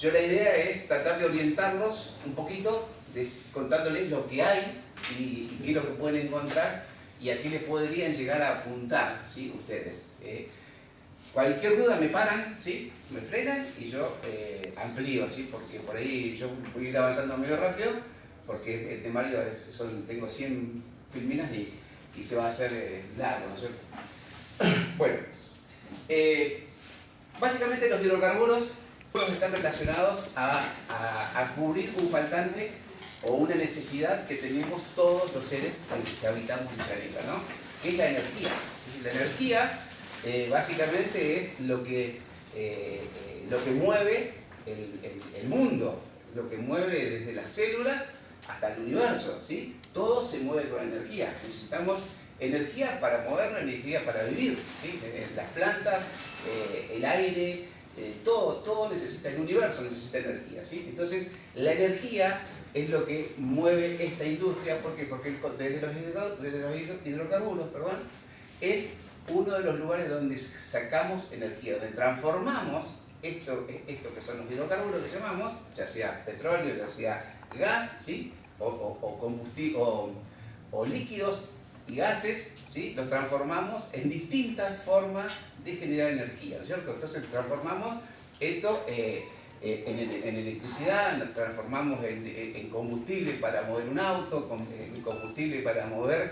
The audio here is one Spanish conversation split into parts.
yo la idea es tratar de orientarlos un poquito, contándoles lo que hay y qué es lo que pueden encontrar y a qué le podrían llegar a apuntar, ¿sí? Ustedes. Cualquier duda me paran, ¿sí? Me frenan y yo amplío, ¿sí? Porque por ahí yo voy a ir avanzando medio rápido, porque el temario tengo 100 filminas y se va a hacer largo, ¿no es cierto? Bueno, básicamente los hidrocarburos están relacionados a cubrir un faltante o una necesidad que tenemos todos los seres que habitamos el planeta, ¿no? Que es la energía. La energía básicamente es lo que mueve el mundo, lo que mueve desde las células hasta el universo, ¿sí? Todo se mueve con energía. Necesitamos energía para movernos, energía para vivir, ¿sí? Las plantas, el aire, todo necesita, el universo necesita energía, ¿sí? Entonces, la energía es lo que mueve esta industria. ¿Por qué? Porque desde los hidrocarburos, es uno de los lugares donde sacamos energía, donde transformamos esto que son los hidrocarburos que llamamos, ya sea petróleo, ya sea gas, ¿sí? o combustible, o líquidos y gases, ¿sí? Los transformamos en distintas formas de generar energía, ¿no es cierto? Entonces transformamos esto en electricidad, lo transformamos en combustible para mover un auto, en combustible para mover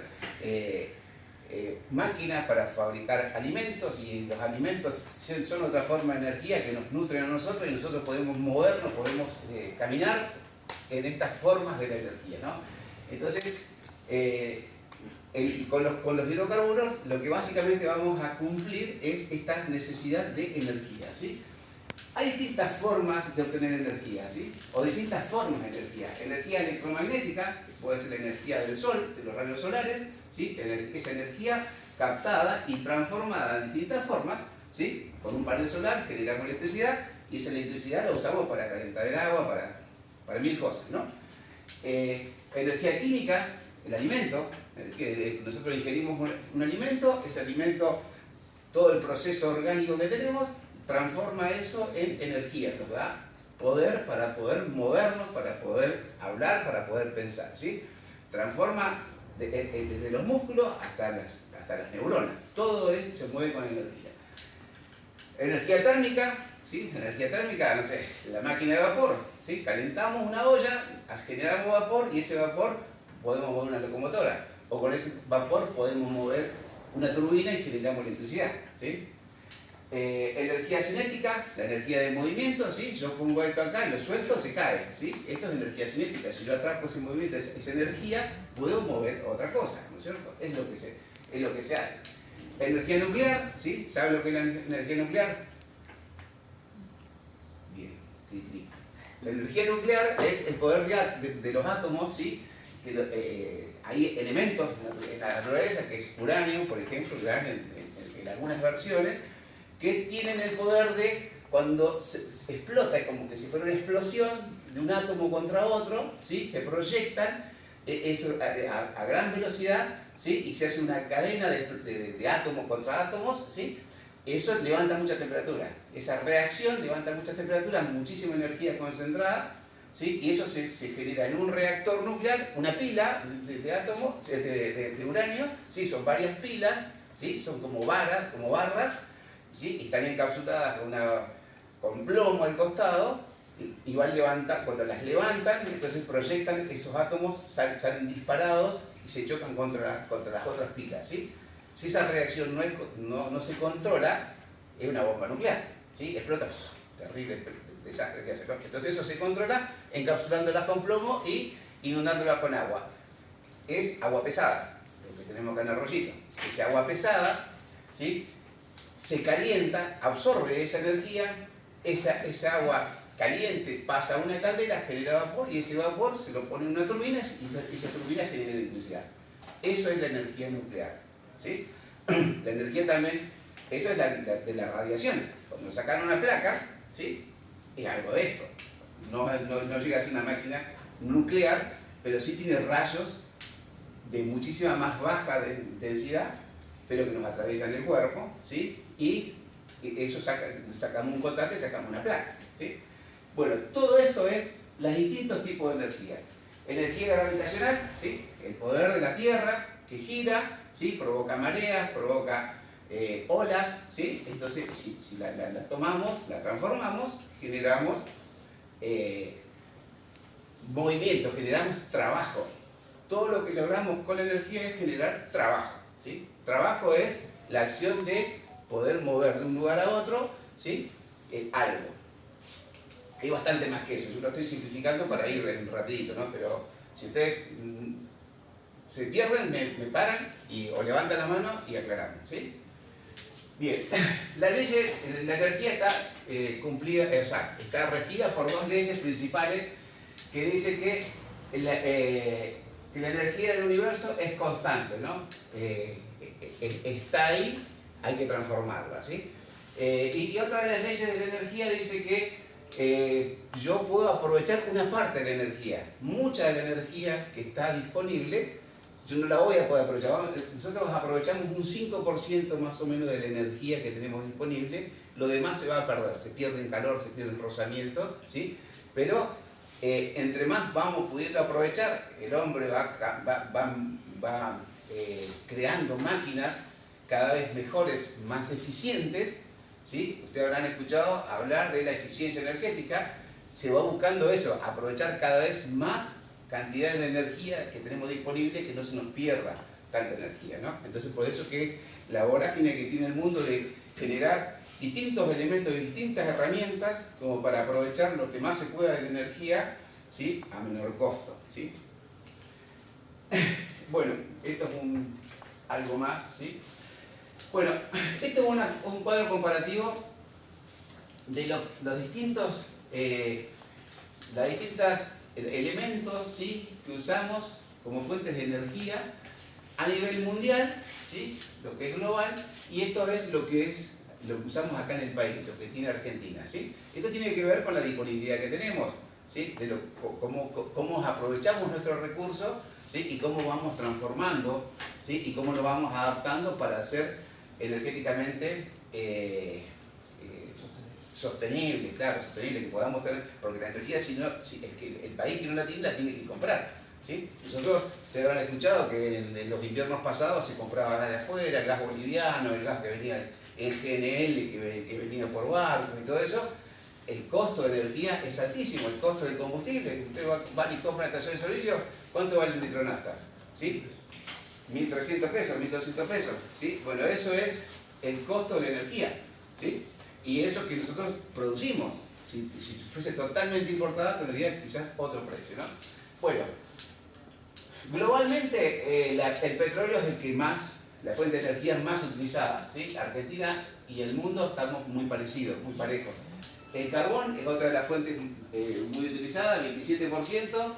máquinas para fabricar alimentos, y los alimentos son otra forma de energía que nos nutren a nosotros y nosotros podemos movernos, podemos caminar en estas formas de la energía, ¿no? Entonces, con los hidrocarburos lo que básicamente vamos a cumplir es esta necesidad de energía, ¿sí? Hay distintas formas de obtener energía, ¿sí? O distintas formas de energía. Energía electromagnética, que puede ser la energía del sol, de los rayos solares, ¿sí? Esa energía captada y transformada en distintas formas, ¿sí? Con un panel solar generamos electricidad y esa electricidad la usamos para calentar el agua, para mil cosas, ¿no? Energía química, el alimento. Nosotros ingerimos un alimento, ese alimento, todo el proceso orgánico que tenemos, transforma eso en energía, nos da poder para poder movernos, para poder hablar, para poder pensar, ¿sí? Transforma desde los músculos hasta las neuronas, todo eso se mueve con energía. Energía térmica, ¿sí? Energía térmica, no sé, la máquina de vapor, ¿sí? Calentamos una olla, generamos vapor y ese vapor podemos mover una locomotora, o con ese vapor podemos mover una turbina y generamos electricidad, ¿sí? Energía cinética, la energía de movimiento, ¿sí? Yo pongo esto acá y lo suelto, se cae, ¿sí? Esto es energía cinética. Si yo atrapo ese movimiento, esa energía, puedo mover otra cosa, ¿no es cierto? Es lo que se hace. Energía nuclear, ¿sí? ¿Saben lo que es la energía nuclear? Bien, clic, clic. La energía nuclear es el poder de los átomos, ¿sí? Hay elementos en la naturaleza, que es uranio, por ejemplo, en algunas versiones, que tienen el poder de, cuando se explota, como que si fuera una explosión de un átomo contra otro, ¿sí? Se proyectan eso a gran velocidad, ¿sí? Y se hace una cadena de átomos contra átomos, ¿sí? Eso levanta mucha temperatura. Esa reacción levanta mucha temperatura, muchísima energía concentrada, ¿sí? Y eso se genera en un reactor nuclear, una pila de átomos, de uranio, ¿sí? Son varias pilas, ¿sí? Son como barras, ¿sí? Están encapsuladas con plomo al costado, y cuando las levantan, entonces proyectan esos átomos, salen disparados y se chocan contra las otras pilas, ¿sí? Si esa reacción no se controla, es una bomba nuclear, ¿sí? Explota, terrible desastre que hace. Entonces eso se controla encapsulándolas con plomo y inundándolas con agua. Es agua pesada, lo que tenemos acá en el rollito. Esa agua pesada, ¿sí? Se calienta, absorbe esa energía, esa agua caliente pasa a una caldera, genera vapor, y ese vapor se lo pone en una turbina y esa turbina genera electricidad. Eso es la energía nuclear, ¿sí? La energía también, eso es de la radiación. Cuando sacan una placa, ¿sí? Es algo de esto. No llega a ser una máquina nuclear, pero sí tiene rayos de muchísima más baja densidad, pero que nos atraviesan el cuerpo, ¿sí? Y eso sacamos un contraste, sacamos una placa, ¿sí? Bueno, todo esto es los distintos tipos de energía. Energía gravitacional, ¿sí? El poder de la Tierra que gira, ¿sí? Provoca mareas, provoca olas, ¿sí? Entonces, si la tomamos, la transformamos, generamos movimiento, generamos trabajo. Todo lo que logramos con la energía es generar trabajo, ¿sí? Trabajo es la acción de poder mover de un lugar a otro, ¿sí? Algo. Hay bastante más que eso, yo lo estoy simplificando para ir rapidito, ¿no? Pero si ustedes se pierden, me paran o levantan la mano y aclaramos, ¿sí? Bien, las leyes, la energía está cumplida, o sea, está regida por dos leyes principales que dice que la energía del universo es constante, ¿no? Está ahí, hay que transformarla, ¿sí? Y otra de las leyes de la energía dice que yo puedo aprovechar una parte de la energía. Mucha de la energía que está disponible, yo no la voy a poder aprovechar. Nosotros aprovechamos un 5% más o menos de la energía que tenemos disponible, lo demás se va a perder, se pierde en calor, se pierde en rozamiento, ¿sí? Pero entre más vamos pudiendo aprovechar, el hombre va creando máquinas cada vez mejores, más eficientes, ¿sí? Ustedes habrán escuchado hablar de la eficiencia energética, se va buscando eso, aprovechar cada vez más cantidad de energía que tenemos disponible, que no se nos pierda tanta energía, ¿no? Entonces por eso que la vorágine que tiene el mundo de generar distintos elementos y distintas herramientas como para aprovechar lo que más se pueda de la energía, ¿sí? A menor costo, ¿sí? Bueno, esto es algo más, ¿sí? Bueno, esto es un cuadro comparativo de los distintos elementos, ¿sí? Que usamos como fuentes de energía a nivel mundial, ¿sí? Lo que es global, y esto es lo que usamos acá en el país, lo que tiene Argentina, ¿sí? Esto tiene que ver con la disponibilidad que tenemos, ¿sí? De cómo aprovechamos nuestros recursos, ¿sí? Y cómo vamos transformando, ¿sí? Y cómo nos vamos adaptando para ser energéticamente sostenible, claro, sostenible, que podamos tener, porque la energía, es que el país que no la tiene que comprar, ¿sí? Nosotros, ustedes habrán escuchado que en los inviernos pasados se compraba gas de afuera, el gas boliviano, el gas que venía, el GNL que venía por barcos y todo eso. El costo de energía es altísimo, el costo del combustible. Usted va y compra en la estación de servicio, ¿cuánto vale un litro de nafta? ¿Sí? 1.300 pesos, 1.200 pesos, ¿sí? Bueno, eso es el costo de la energía, ¿sí? Y eso que nosotros producimos, si fuese totalmente importada, tendría quizás otro precio, ¿no? Bueno, globalmente el petróleo es el que más, la fuente de energía más utilizada, ¿sí? Argentina y el mundo estamos muy parecidos, muy parejos. El carbón es otra de las fuentes muy utilizada, 27%.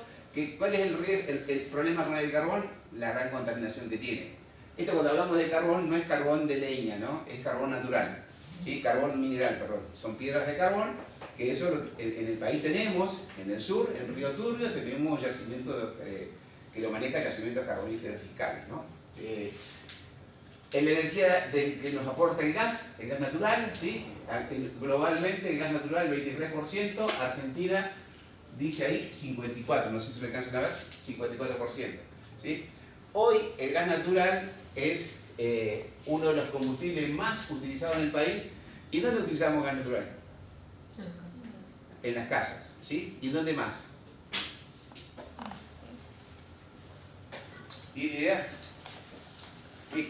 ¿Cuál es el problema con el carbón? La gran contaminación que tiene. Esto, cuando hablamos de carbón, no es carbón de leña, ¿no? Es carbón natural, ¿sí? Carbón mineral, perdón. Son piedras de carbón, que eso en el país tenemos, en el sur, en Río Turbio, tenemos yacimientos que lo maneja yacimientos carboníferos fiscales, ¿no? En la energía que nos aporta el gas natural, ¿sí? Globalmente el gas natural 23%, Argentina dice ahí 54%, no sé si lo alcanzan a ver, 54%, ¿sí? Hoy el gas natural es uno de los combustibles más utilizados en el país. ¿Y dónde utilizamos gas natural? En las casas, ¿sí? ¿Y dónde más? ¿Tiene idea?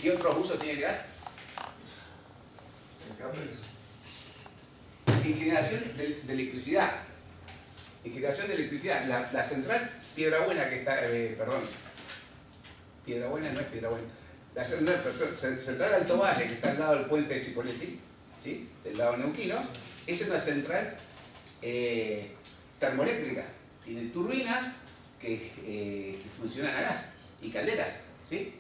¿Qué otros usos tiene el gas? En generación de electricidad. En generación de electricidad. La central Piedrabuena que está, Piedrabuena no es Piedrabuena. La central Alto Valle, que está al lado del puente de Chipoleti, ¿sí? Del lado neuquino, es una central termoeléctrica. Tiene turbinas que funcionan a gas y calderas, ¿sí?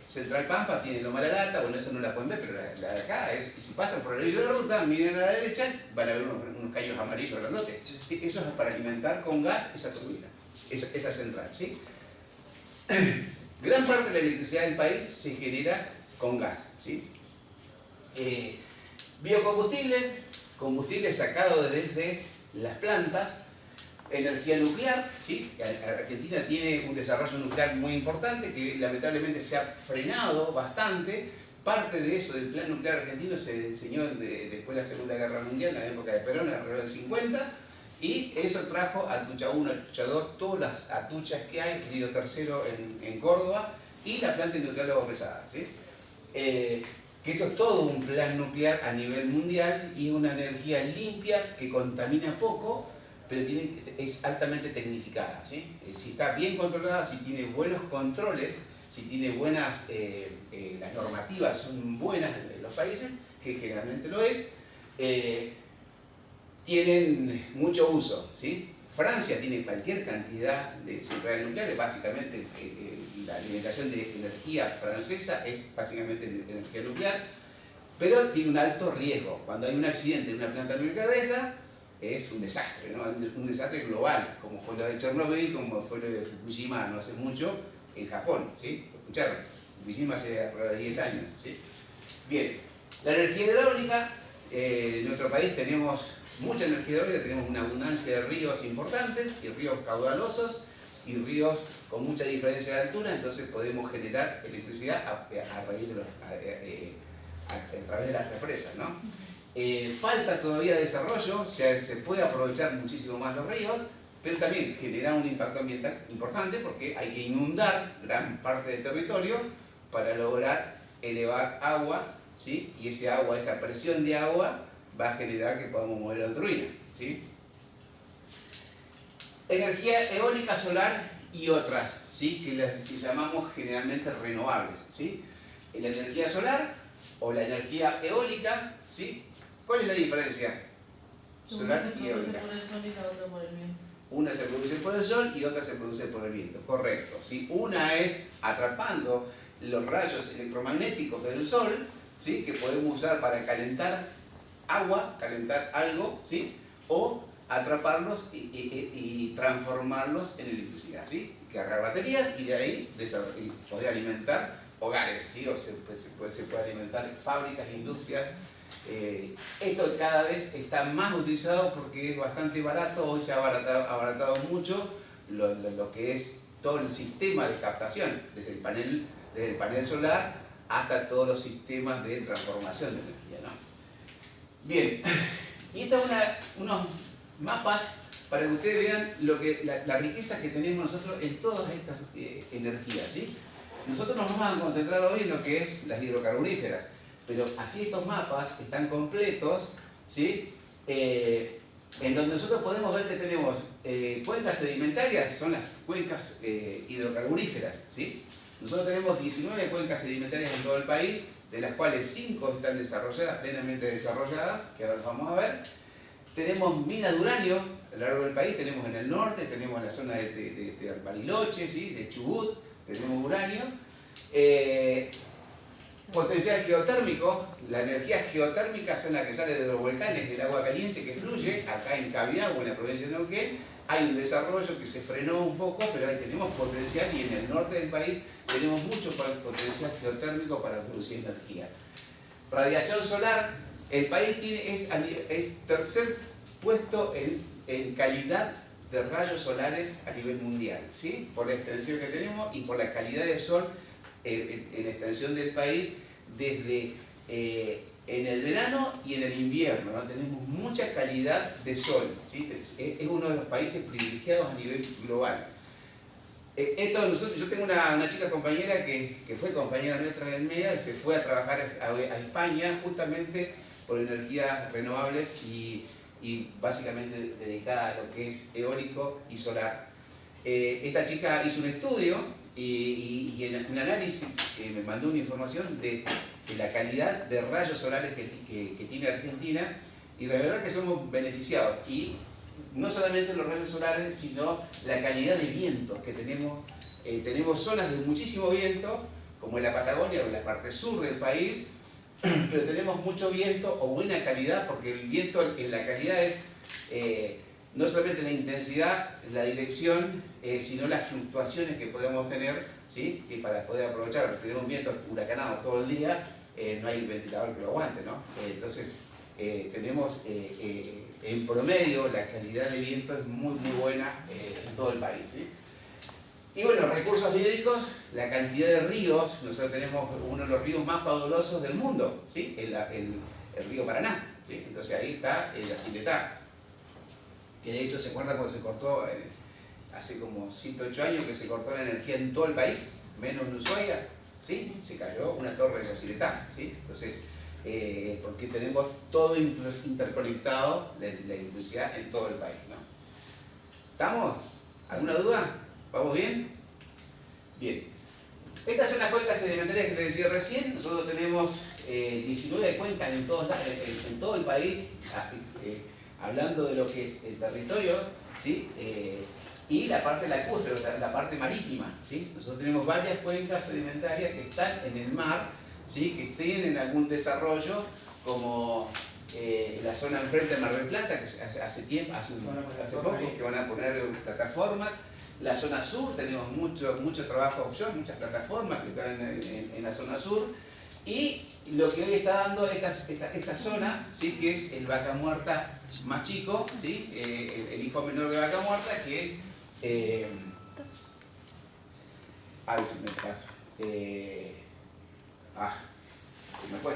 Central Pampa tiene Loma La Lata, bueno, eso no la pueden ver, pero la de acá es, y si pasan por el medio de la ruta, miren a la derecha, van a ver unos caños amarillos grandotes, ¿sí? Eso es para alimentar con gas esa turbina, esa central, ¿sí? Gran parte de la electricidad del país se genera con gas, ¿sí? Biocombustibles, combustibles sacados desde las plantas. Energía nuclear, ¿sí? Argentina tiene un desarrollo nuclear muy importante que lamentablemente se ha frenado bastante. Parte de eso, del plan nuclear argentino, se diseñó después de la Segunda Guerra Mundial, en la época de Perón, alrededor del 50, y eso trajo Atucha 1, Atucha 2, todas las atuchas que hay, Río Tercero en Córdoba, y la planta industrial de Agua Pesada, ¿sí? Que esto es todo un plan nuclear a nivel mundial y una energía limpia que contamina poco, pero es altamente tecnificada, ¿sí? Si está bien controlada, si tiene buenos controles, si tiene buenas, las normativas son buenas en los países, que generalmente lo es, tienen mucho uso, ¿sí? Francia tiene cualquier cantidad de centrales nucleares, básicamente la alimentación de energía francesa es básicamente energía nuclear, pero tiene un alto riesgo. Cuando hay un accidente en una planta nuclear de esta, es un desastre, ¿no? Un desastre global, como fue lo de Chernobyl, como fue lo de Fukushima no hace mucho en Japón, ¿sí? Escucharon, Fukushima hace alrededor de 10 años, ¿sí? Bien, la energía hidráulica, en nuestro país tenemos mucha energía hidráulica, tenemos una abundancia de ríos importantes, y ríos caudalosos, y ríos con mucha diferencia de altura, entonces podemos generar electricidad a raíz de a través de las represas, ¿no? Falta todavía desarrollo, o sea, se puede aprovechar muchísimo más los ríos, pero también genera un impacto ambiental importante porque hay que inundar gran parte del territorio para lograr elevar agua, ¿sí? Y ese agua, esa presión de agua va a generar que podamos mover la turbina, ¿sí? Energía eólica, solar y otras, ¿sí? Que las llamamos generalmente renovables, ¿sí? La energía solar o la energía eólica, ¿sí? ¿Cuál es la diferencia? Solar y eólica. Una se produce por el sol y otra se produce por el viento, correcto, ¿sí? Una es atrapando los rayos electromagnéticos del sol, ¿sí? Que podemos usar para calentar agua, calentar algo, ¿sí? O atraparlos y transformarlos en electricidad, ¿sí? Cargar baterías y de ahí poder alimentar hogares, ¿sí? O se puede alimentar fábricas, industrias. Esto cada vez está más utilizado porque es bastante barato. Hoy se ha abaratado mucho lo que es todo el sistema de captación, desde el panel solar hasta todos los sistemas de transformación de energía, ¿no? Bien, y estos son unos mapas para que ustedes vean la riqueza que tenemos nosotros en todas estas energías, ¿sí? Nosotros nos vamos a concentrar hoy en lo que es las hidrocarburíferas, pero así estos mapas están completos, ¿sí? En donde nosotros podemos ver que tenemos cuencas sedimentarias, son las cuencas hidrocarburíferas, ¿sí? Nosotros tenemos 19 cuencas sedimentarias en todo el país, de las cuales 5 están desarrolladas, plenamente desarrolladas, que ahora los vamos a ver. Tenemos minas de uranio a lo largo del país, tenemos en el norte, tenemos en la zona de Bariloche, ¿sí? De Chubut, tenemos uranio. Potencial geotérmico, la energía geotérmica es la que sale de los volcanes, del agua caliente que fluye, acá en Cabiagua, en la provincia de Neuquén. Hay un desarrollo que se frenó un poco, pero ahí tenemos potencial y en el norte del país tenemos mucho potencial geotérmico para producir energía. Radiación solar, el país es tercer puesto en calidad de rayos solares a nivel mundial, ¿sí? Por la extensión que tenemos y por la calidad de sol en la extensión del país desde en el verano y en el invierno, ¿no? Tenemos mucha calidad de sol, ¿sí? Es uno de los países privilegiados a nivel global. Yo tengo una chica compañera que fue compañera nuestra en el MEA y se fue a trabajar a España justamente por energías renovables y básicamente dedicada a lo que es eólico y solar. Esta chica hizo un estudio y en un análisis me mandó una información de la calidad de rayos solares que tiene Argentina, y la verdad que somos beneficiados, y no solamente los rayos solares, sino la calidad de vientos que tenemos. Tenemos zonas de muchísimo viento, como en la Patagonia o en la parte sur del país, pero tenemos mucho viento o buena calidad, porque el viento en la calidad es no solamente la intensidad, la dirección, sino las fluctuaciones que podemos tener, ¿sí? Y para poder aprovechar. Si tenemos un viento huracanado todo el día, no hay ventilador que lo aguante, ¿no? Entonces tenemos en promedio la calidad de viento es muy buena en todo el país, ¿sí? Y bueno, recursos hídricos, la cantidad de ríos, nosotros tenemos uno de los ríos más caudalosos del mundo, ¿sí? El río Paraná, ¿sí? Entonces ahí está el Yacyretá, que de hecho se acuerda cuando se cortó, hace como 108 años que se cortó la energía en todo el país, menos en Ushuaia, ¿sí? Se cayó una torre de Yacyretá, ¿sí? Entonces, porque tenemos todo interconectado, la electricidad en todo el país, ¿no? ¿Estamos? ¿Alguna duda? ¿Vamos bien? Bien. Estas son las cuencas sedimentarias que les decía recién. Nosotros tenemos 19 cuencas en todo el país, hablando de lo que es el territorio, ¿sí? Y la parte lacustre, la parte marítima, ¿sí? Nosotros tenemos varias cuencas sedimentarias que están en el mar, ¿sí? Que tienen algún desarrollo, como la zona enfrente del Mar del Plata, que hace poco que van a poner plataformas. La zona sur, tenemos mucho trabajo offshore, muchas plataformas que están en la zona sur. Y lo que hoy está dando esta zona, ¿sí? Que es el Vaca Muerta más chico, ¿sí? El hijo menor de Vaca Muerta, que es... a ver si me paso. Se me fue.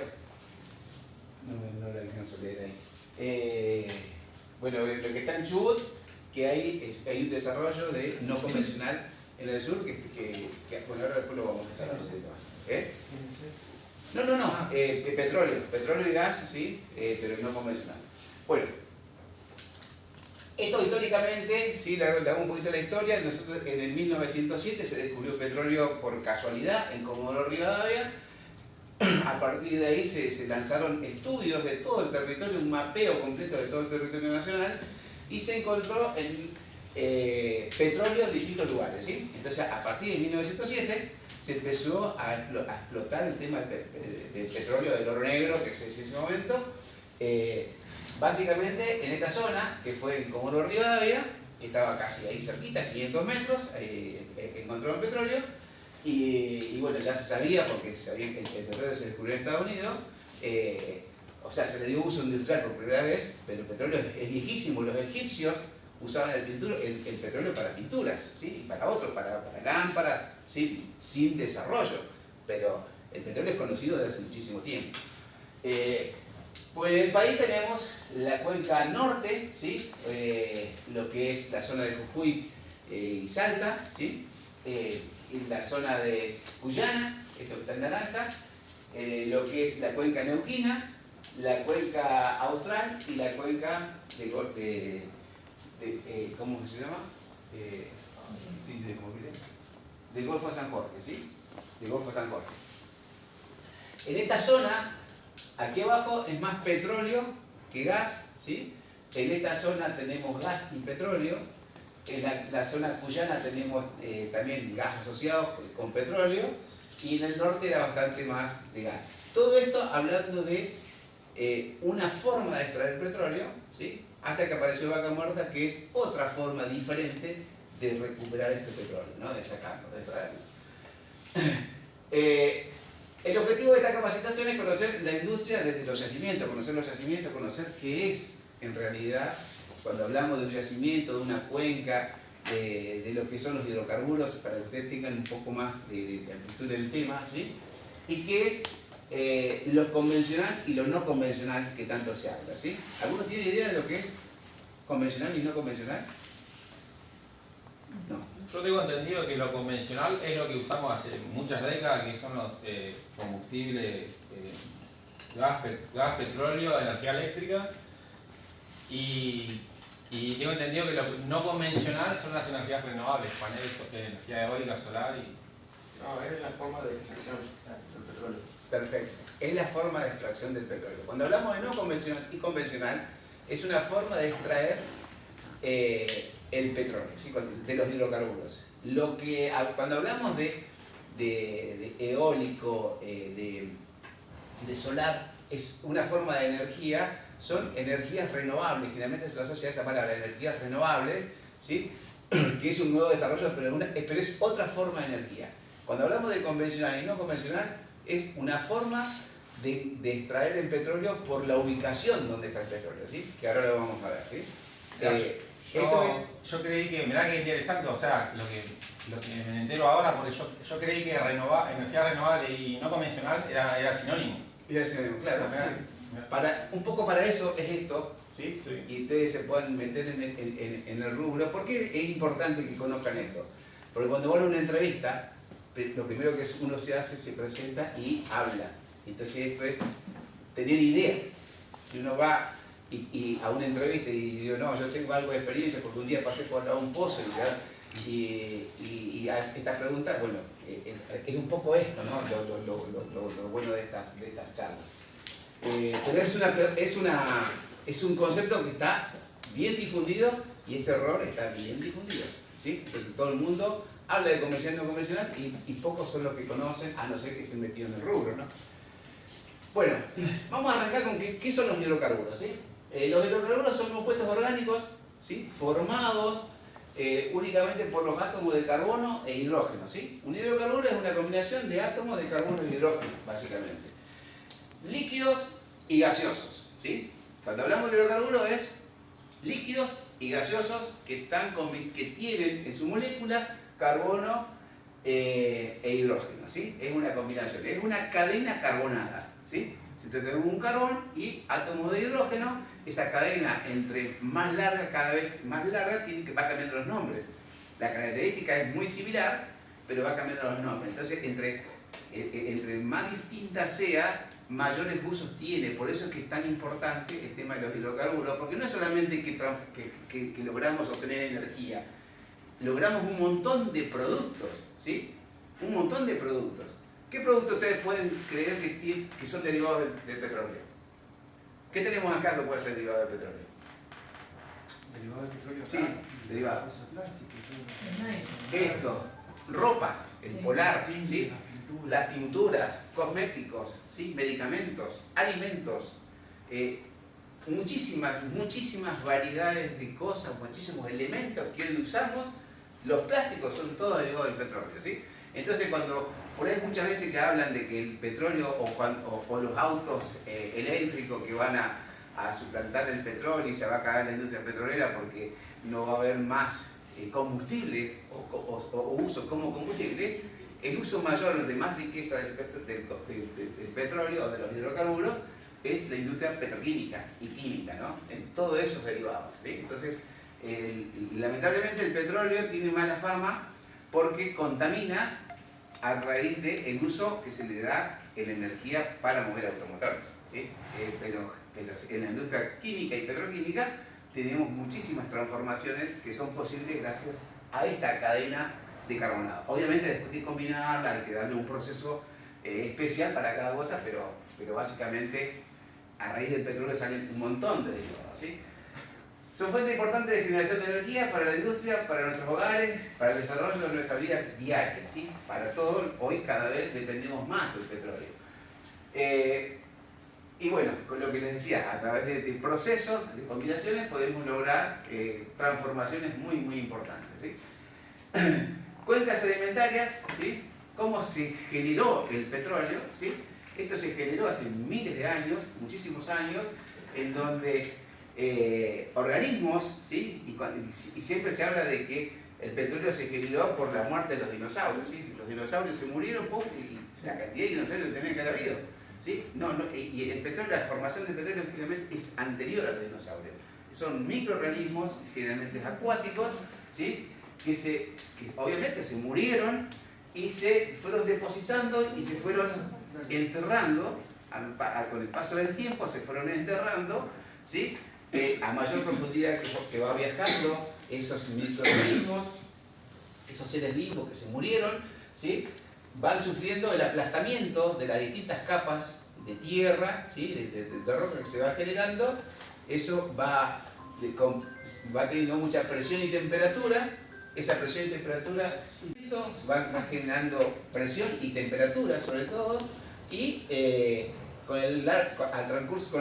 No la alcanzo a leer ahí. Bueno, lo que está en Chubut, que hay un desarrollo de no convencional en el sur, bueno, ahora después lo vamos a echar un poquito más. Petróleo y gas, sí, pero no convencional. Bueno, esto históricamente, sí, le hago un poquito la historia. Nosotros en el 1907 se descubrió petróleo por casualidad en Comodoro Rivadavia. A partir de ahí se lanzaron estudios de todo el territorio, un mapeo completo de todo el territorio nacional, y se encontró petróleo en distintos lugares, ¿sí? Entonces, a partir de 1907 se empezó a explotar el tema del petróleo del oro negro, que se decía en ese momento, básicamente en esta zona, que fue en Comodoro Rivadavia, que estaba casi ahí cerquita, 500 metros, encontró el petróleo. Y bueno, ya se sabía, porque se sabía que el petróleo se descubrió en Estados Unidos, o sea, se le dio uso industrial por primera vez, pero el petróleo es viejísimo. Los egipcios usaban el petróleo para pinturas, ¿sí? Y para otros, para lámparas, ¿sí? Sin desarrollo, pero el petróleo es conocido desde hace muchísimo tiempo. Pues en el país tenemos la cuenca norte, ¿sí? Lo que es la zona de Jujuy y Salta, ¿sí? En la zona de Guyana, esto que está en naranja, lo que es la cuenca neuquina, la cuenca austral y la cuenca ¿cómo se llama? Del Golfo de San Jorge, ¿sí? Del Golfo de San Jorge. En esta zona, aquí abajo, es más petróleo que gas, ¿sí? En esta zona tenemos gas y petróleo. En la zona cuyana tenemos también gas asociado con petróleo, y en el norte era bastante más de gas. Todo esto hablando de una forma de extraer petróleo, ¿sí? Hasta que apareció Vaca Muerta, que es otra forma diferente de recuperar este petróleo, ¿no? De sacarlo, de extraerlo. El objetivo de esta capacitación es conocer la industria desde los yacimientos, conocer qué es en realidad, cuando hablamos de un yacimiento, de una cuenca, de lo que son los hidrocarburos, para que ustedes tengan un poco más de amplitud del tema, ¿sí? Y qué es lo convencional y lo no convencional que tanto se habla, ¿sí? ¿Alguno tiene idea de lo que es convencional y no convencional? No. Yo tengo entendido que lo convencional es lo que usamos hace muchas décadas, que son los combustibles, gas, petróleo, energía eléctrica, y tengo entendido que lo no convencional son las energías renovables, paneles, energía eólica, solar y... No, es la forma de extracción del petróleo. Perfecto. Es la forma de extracción del petróleo. Cuando hablamos de no convencional y convencional, es una forma de extraer el petróleo, ¿sí? De los hidrocarburos. Cuando hablamos de eólico, de solar, es una forma de energía, son energías renovables. Generalmente se lo asocia a esa palabra, energías renovables, ¿sí? Que es un nuevo desarrollo, pero es otra forma de energía. Cuando hablamos de convencional y no convencional, es una forma de extraer el petróleo por la ubicación donde está el petróleo, ¿sí? Que ahora lo vamos a ver, ¿sí? Yo creí que, mirá que interesante, o sea, lo que me entero ahora, porque yo creí que energía renovable y no convencional era sinónimo. Claro, un poco para eso es esto, ¿sí? Sí. Y ustedes se pueden meter en el rubro. ¿Por qué es importante que conozcan esto? Porque cuando van a una entrevista, lo primero que uno se hace, se presenta y habla. Entonces esto es tener idea. Si uno va a una entrevista y digo, no, yo tengo algo de experiencia porque un día pasé por un pozo y a esta pregunta, bueno, es un poco esto, ¿no? Lo bueno de estas charlas. Pero es un concepto que está bien difundido y este error está bien difundido, ¿sí? Porque todo el mundo habla de convencional y no convencional y pocos son los que conocen, a no ser que estén metidos en el rubro, ¿no? Bueno, vamos a arrancar con qué son los hidrocarburos, ¿sí? Los hidrocarburos son compuestos orgánicos, ¿sí? Formados únicamente por los átomos de carbono e hidrógeno, ¿sí? Un hidrocarburo es una combinación de átomos de carbono y hidrógeno, básicamente. Líquidos y gaseosos, ¿sí? Cuando hablamos de hidrocarburos es líquidos y gaseosos que tienen en su molécula carbono e hidrógeno, ¿sí? Es una combinación, es una cadena carbonada, ¿sí? Si tenemos un carbón y átomos de hidrógeno, esa cadena entre más larga, cada vez más larga, va cambiando los nombres. La característica es muy similar, pero va cambiando los nombres. Entonces, entre más distinta sea, mayores usos tiene. Por eso es que es tan importante el tema de los hidrocarburos, porque no es solamente que logramos obtener energía, logramos un montón de productos, ¿sí? Un montón de productos. ¿Qué productos ustedes pueden creer que son derivados del petróleo? ¿Qué tenemos acá que puede ser derivado del petróleo? ¿Derivado del petróleo? Sí, derivados. Plástico. Esto, ropa, el polar, ¿sí? Las tinturas, cosméticos, ¿sí? Medicamentos, alimentos, muchísimas variedades de cosas, muchísimos elementos que hoy usamos. Los plásticos son todos derivados del petróleo, ¿sí? Entonces cuando por ahí muchas veces que hablan de que el petróleo o los autos eléctricos que van a suplantar el petróleo y se va a caer la industria petrolera porque no va a haber más combustibles o uso como combustible, el uso mayor de más riqueza del petróleo o de los hidrocarburos es la industria petroquímica y química, ¿no? En todos esos derivados, ¿sí? Entonces, lamentablemente el petróleo tiene mala fama porque contamina a raíz del uso que se le da en la energía para mover automotores, ¿sí? Pero en la industria química y petroquímica tenemos muchísimas transformaciones que son posibles gracias a esta cadena de carbonado. Obviamente después de combinarla hay que darle un proceso especial para cada cosa, pero básicamente a raíz del petróleo salen un montón de derivados, ¿sí? Son fuentes importantes de generación de energía para la industria, para nuestros hogares, para el desarrollo de nuestra vida diaria, ¿sí? Para todo, hoy cada vez dependemos más del petróleo. Y bueno, con lo que les decía, a través de procesos, de combinaciones, podemos lograr transformaciones muy importantes, ¿sí? Cuencas sedimentarias, ¿sí? ¿Cómo se generó el petróleo? ¿Sí? Esto se generó hace miles de años, muchísimos años, en donde organismos, ¿sí? Y siempre se habla de que el petróleo se generó por la muerte de los dinosaurios, ¿sí? Los dinosaurios se murieron, ¡pum! Y la cantidad de dinosaurios que tenían que haber habido, ¿sí? Y el petróleo, la formación del petróleo generalmente es anterior a los dinosaurios. Son microorganismos, generalmente acuáticos, ¿sí? Que obviamente se murieron y se fueron depositando y se fueron enterrando, con el paso del tiempo se fueron enterrando, ¿sí? A mayor profundidad que va viajando esos microorganismos, esos seres vivos que se murieron, ¿sí? Van sufriendo el aplastamiento de las distintas capas de tierra, ¿sí? de roca que se va generando. Eso va teniendo mucha presión y temperatura. Esa presión y temperatura va generando presión y temperatura sobre todo, y con el transcurso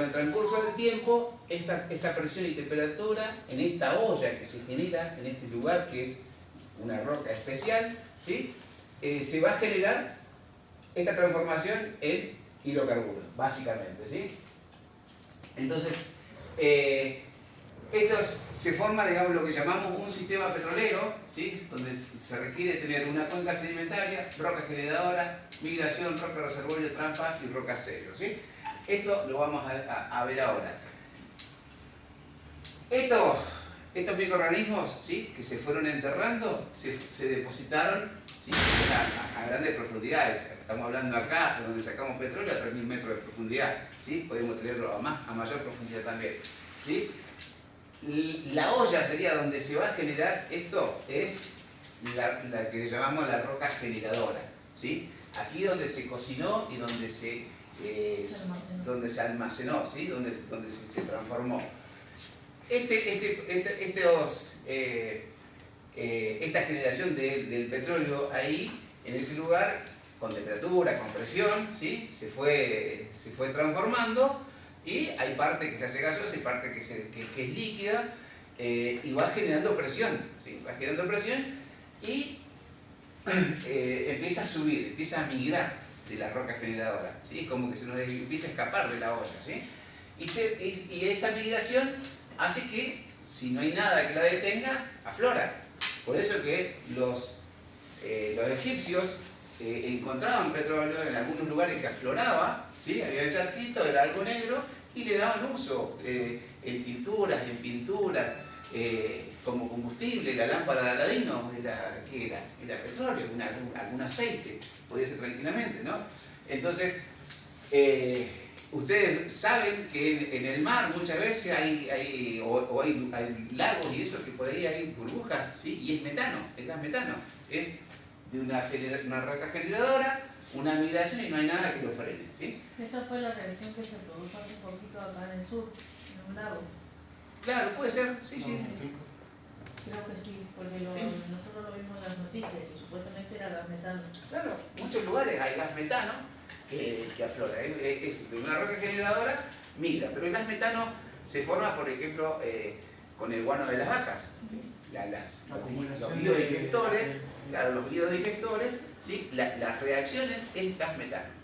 del tiempo, esta presión y temperatura en esta olla que se genera en este lugar, que es una roca especial, ¿sí? Se va a generar esta transformación en hidrocarburos, básicamente, ¿sí? Entonces, estos se forma, digamos, lo que llamamos un sistema petrolero, ¿sí? Donde se requiere tener una cuenca sedimentaria, roca generadora, migración, roca reservorio, trampa y roca sello, ¿sí? Esto lo vamos a ver ahora. Estos microorganismos, ¿sí?, que se fueron enterrando, se depositaron, ¿sí?, a grandes profundidades. Estamos hablando acá, donde sacamos petróleo, a 3.000 metros de profundidad, ¿sí? Podemos tenerlo a mayor profundidad también, ¿sí? La olla sería donde se va a generar esto, es la que llamamos la roca generadora, ¿sí? Aquí donde se cocinó y donde se almacenó, ¿sí? Donde se transformó. Esta generación del petróleo ahí, en ese lugar, con temperatura, con presión, ¿sí?, se fue transformando, y hay parte que se hace gaseosa, hay parte que es líquida, y va generando presión, ¿sí? Va generando presión y empieza a subir, empieza a migrar de la roca generadora, ¿sí? Como que se nos empieza a escapar de la olla, ¿sí? Y esa migración hace que, si no hay nada que la detenga, aflora. Por eso que los egipcios encontraban petróleo en algunos lugares que afloraba, ¿sí? Había charquito, era algo negro, y le daban uso en tinturas, en pinturas, como combustible. La lámpara de Aladino ¿qué era? Era petróleo, algún aceite, podía ser tranquilamente, ¿no? Entonces, ustedes saben que en el mar muchas veces hay lagos y eso, que por ahí hay burbujas, ¿sí? Y es metano, es gas metano. Es de una roca generadora, una migración, y no hay nada que lo frene, ¿sí? Esa fue la reacción que se produjo hace poquito acá en el sur, en un lago. Claro, puede ser, sí, sí. Creo que sí, porque nosotros lo vimos en las noticias y supuestamente era gas metano. Claro, en muchos lugares hay gas metano que aflora. Es de una roca generadora, migra, pero el gas metano se forma, por ejemplo, con el guano de las vacas. Los biodigestores, claro, los biodigestores, ¿sí? Las reacciones es gas metano.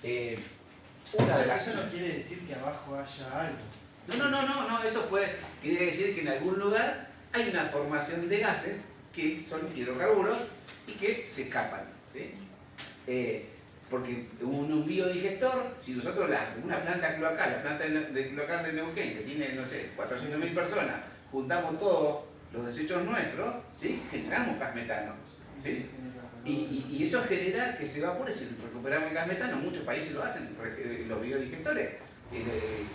Eso no quiere decir que abajo haya algo. No, eso quiere decir que en algún lugar hay una formación de gases que son hidrocarburos y que se escapan, ¿sí? Porque un biodigestor, si nosotros una planta cloacal, la planta de cloacal de Neuquén, que tiene, no sé, 400.000 personas, juntamos todos los desechos nuestros, ¿sí?, generamos gas metano, ¿sí? Y eso genera que se evapore, si recuperamos el gas metano. Muchos países lo hacen, los biodigestores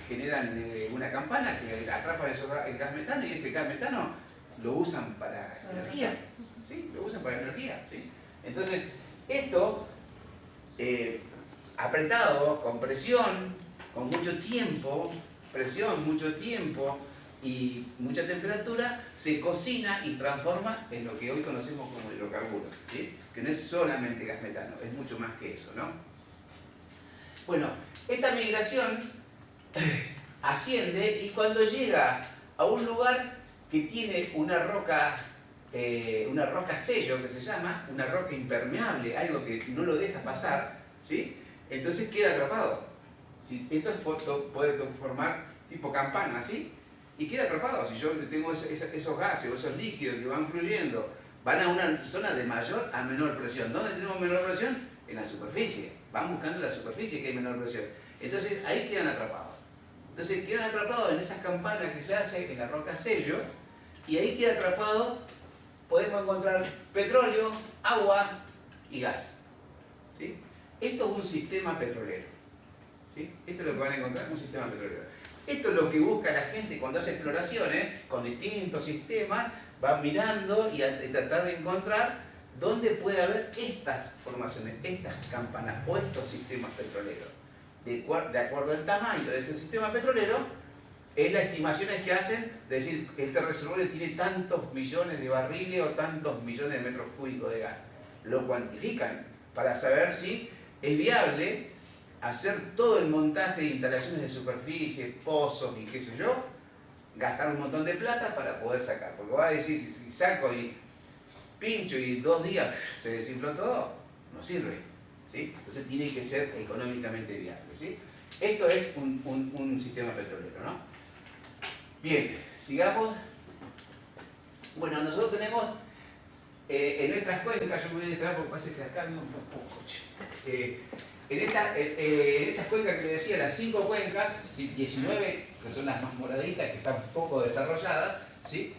generan una campana que atrapa el gas metano, y ese gas metano lo usan para energía, ¿sí? Lo usan para energía, ¿sí? Entonces, esto apretado, con presión, con mucho tiempo, y mucha temperatura, se cocina y transforma en lo que hoy conocemos como hidrocarburos, ¿sí? Que no es solamente gas metano, es mucho más que eso, ¿no? Bueno, esta migración asciende, y cuando llega a un lugar que tiene una roca sello, que se llama, una roca impermeable, algo que no lo deja pasar, ¿sí?, entonces queda atrapado, ¿sí? Esto puede formar tipo campana, ¿sí?, y queda atrapado. Si yo tengo esos gases o esos líquidos que van fluyendo, van a una zona de mayor a menor presión. ¿Dónde tenemos menor presión? En la superficie. Van buscando la superficie que hay menor presión. Entonces ahí quedan atrapados. Entonces quedan atrapados en esas campanas que se hacen en la roca sello, y ahí queda atrapado. Podemos encontrar petróleo, agua y gas, ¿sí? Esto es un sistema petrolero, ¿sí? Esto es lo que van a encontrar, un sistema petrolero. Esto es lo que busca la gente cuando hace exploraciones con distintos sistemas. Van mirando y a tratar de encontrar dónde puede haber estas formaciones, estas campanas o estos sistemas petroleros. De acuerdo al tamaño de ese sistema petrolero, es las estimaciones que hacen de decir, este reservorio tiene tantos millones de barriles o tantos millones de metros cúbicos de gas. Lo cuantifican para saber si es viable hacer todo el montaje de instalaciones de superficie, pozos y qué sé yo, gastar un montón de plata para poder sacar. Porque va a decir, si saco y pincho y 2 días se desinfló todo, no sirve. ¿sí? Entonces tiene que ser económicamente viable, ¿sí? Esto es un sistema petrolero, ¿no? Bien, sigamos. Bueno, nosotros tenemos en nuestras cuencas, yo me voy a instalar porque parece que acá no poco. En estas cuencas que les decía, las 5 cuencas, ¿sí? 19, que son las más moraditas, que están poco desarrolladas, ¿sí?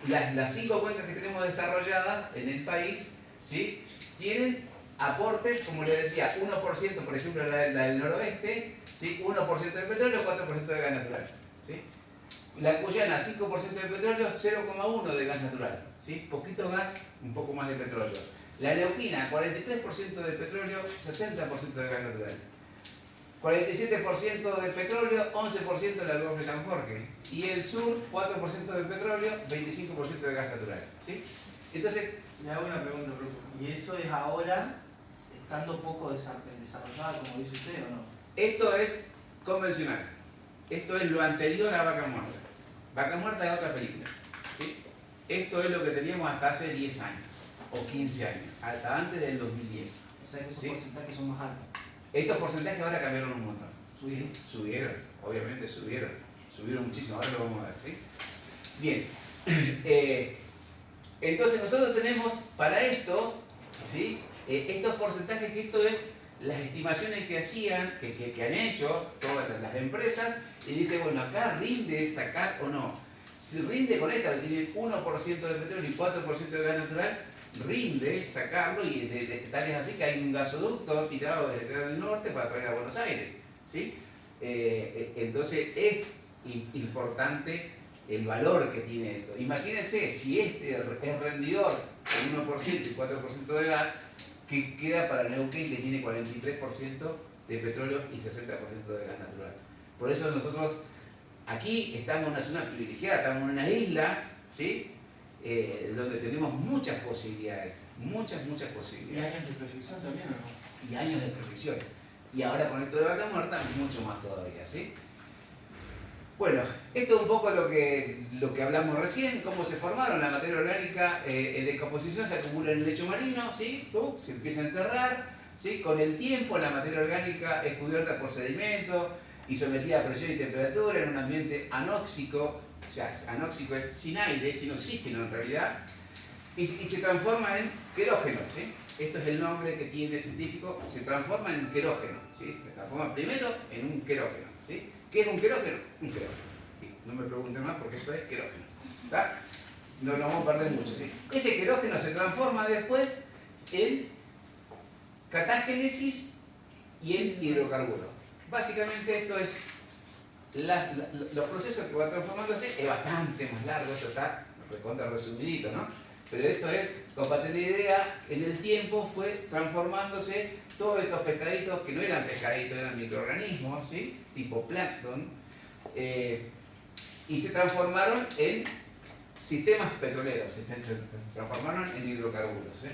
Las 5 cuencas que tenemos desarrolladas en el país, ¿sí? Tienen aportes, como les decía, 1%, por ejemplo, la del noroeste, ¿sí? 1% de petróleo, 4% de gas natural, ¿sí? La Cuyana, 5% de petróleo, 0,1% de gas natural, ¿sí? Poquito gas, un poco más de petróleo. La Neuquina, 43% de petróleo, 60% de gas natural. 47% de petróleo, 11% del Golfo de San Jorge. Y el sur, 4% de petróleo, 25% de gas natural, ¿sí? Entonces, Le hago una pregunta, profe. ¿Y eso es ahora, estando poco desarrollada, como dice usted, o no? esto es convencional. Esto es lo anterior a Vaca Muerta. Vaca Muerta es otra película, ¿sí? Esto es lo que teníamos hasta hace 10 años o 15 años, hasta antes del 2010. O sea que esos ¿Sí? porcentajes son más altos. Estos porcentajes ahora cambiaron un montón. ¿Subieron? ¿Sí? Subieron, obviamente subieron. Subieron muchísimo, ahora lo vamos a ver, ¿sí? Bien. Entonces nosotros tenemos para esto, ¿sí? Estos porcentajes, que esto es las estimaciones que hacían, que han hecho todas las empresas, y dice, bueno, acá rinde sacar o no. Si rinde con esta, que tiene 1% de petróleo y 4% de gas natural, rinde sacarlo, y tal es así que hay un gasoducto tirado desde Ciudad del Norte para traer a Buenos Aires, ¿sí? Entonces es importante el valor que tiene esto. Imagínense, si este es rendidor con 1% y 4% de gas, que queda para Neuquén, que tiene 43% de petróleo y 60% de gas natural. Por eso nosotros aquí estamos en una zona privilegiada, estamos en una isla, ¿sí? Donde tenemos muchas posibilidades, muchas ¿Y posibilidades. años de proyección también o no? Y años de proyección. Y ahora con esto de Vaca Muerta, mucho más todavía, ¿sí? Bueno, esto es un poco lo que hablamos recién, cómo se formaron. La materia orgánica en decomposición se acumula en el lecho marino, ¿sí? Se empieza a enterrar, ¿sí? Con el tiempo la materia orgánica es cubierta por sedimento y sometida a presión y temperatura en un ambiente anóxico, o sea, anóxico es sin aire, sin oxígeno en realidad, y se transforma en querógeno, ¿sí? Esto es el nombre que tiene el científico, se transforma en querógeno, ¿sí? Se transforma primero en un querógeno, ¿sí? ¿Qué es un querógeno? Un querógeno. ¿Sí? No me pregunten más porque esto es querógeno, ¿está? No nos vamos a perder mucho, ¿sí? Ese querógeno se transforma después en catágenesis y en hidrocarburos. Básicamente esto es los procesos que van transformándose. Es bastante más largo, esto está recontra resumidito, ¿no? Pero esto es, como para tener idea, en el tiempo fue transformándose todos estos pescaditos, que no eran pescaditos, eran microorganismos, ¿sí? Tipo plancton, y se transformaron en sistemas petroleros, se transformaron en hidrocarburos, ¿sí?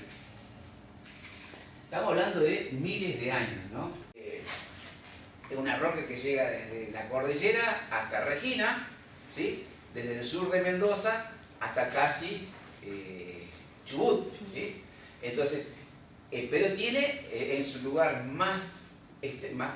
Estamos hablando de miles de años, ¿no? Es una roca que llega desde la cordillera hasta Regina, ¿sí? Desde el sur de Mendoza hasta casi Chubut, ¿sí? Entonces, pero tiene en su lugar más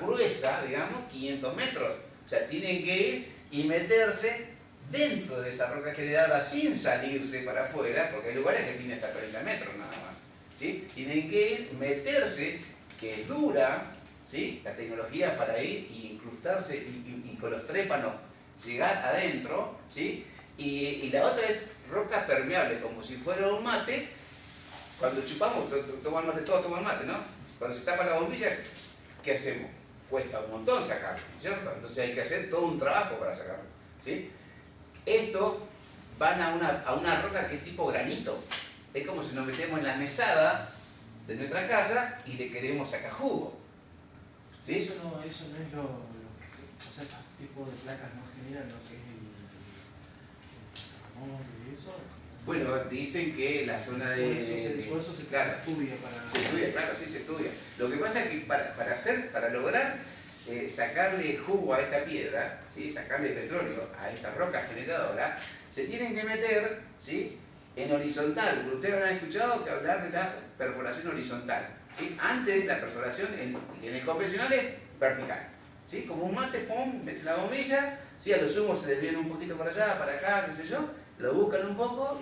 gruesa, digamos, 500 metros. O sea, tienen que ir y meterse dentro de esa roca generada sin salirse para afuera, porque hay lugares que tienen hasta 30 metros nada más, ¿sí? Tienen que ir, meterse, que dura, ¿sí? La tecnología para ir y incrustarse y con los trépanos llegar adentro, ¿sí? Y la otra es roca permeable, como si fuera un mate. Cuando chupamos, toman mate, todos toman mate, ¿no? Cuando se tapa la bombilla, ¿qué hacemos? Cuesta un montón sacarlo, ¿cierto? Entonces hay que hacer todo un trabajo para sacarlo, ¿sí? Esto van a una roca que es tipo granito. Es como si nos metemos en la mesada de nuestra casa y le queremos sacar jugo, ¿sí? Eso no es lo que... O sea, estos tipos de placas no generan lo que es el amor y eso. Bueno, dicen que la zona de... Por eso se claro, estudia para... se estudia, claro, sí, se estudia. Lo que pasa es que para lograr sacarle jugo a esta piedra, ¿sí? Sacarle petróleo a esta roca generadora, se tienen que meter, ¿sí? en horizontal. Ustedes habrán escuchado que hablar de la perforación horizontal, ¿sí? Antes la perforación en el convencional es vertical, ¿sí? Como un mate, pum, meten la bombilla, ¿sí? A lo sumo se desvían un poquito para allá, para acá, qué sé yo, lo buscan un poco,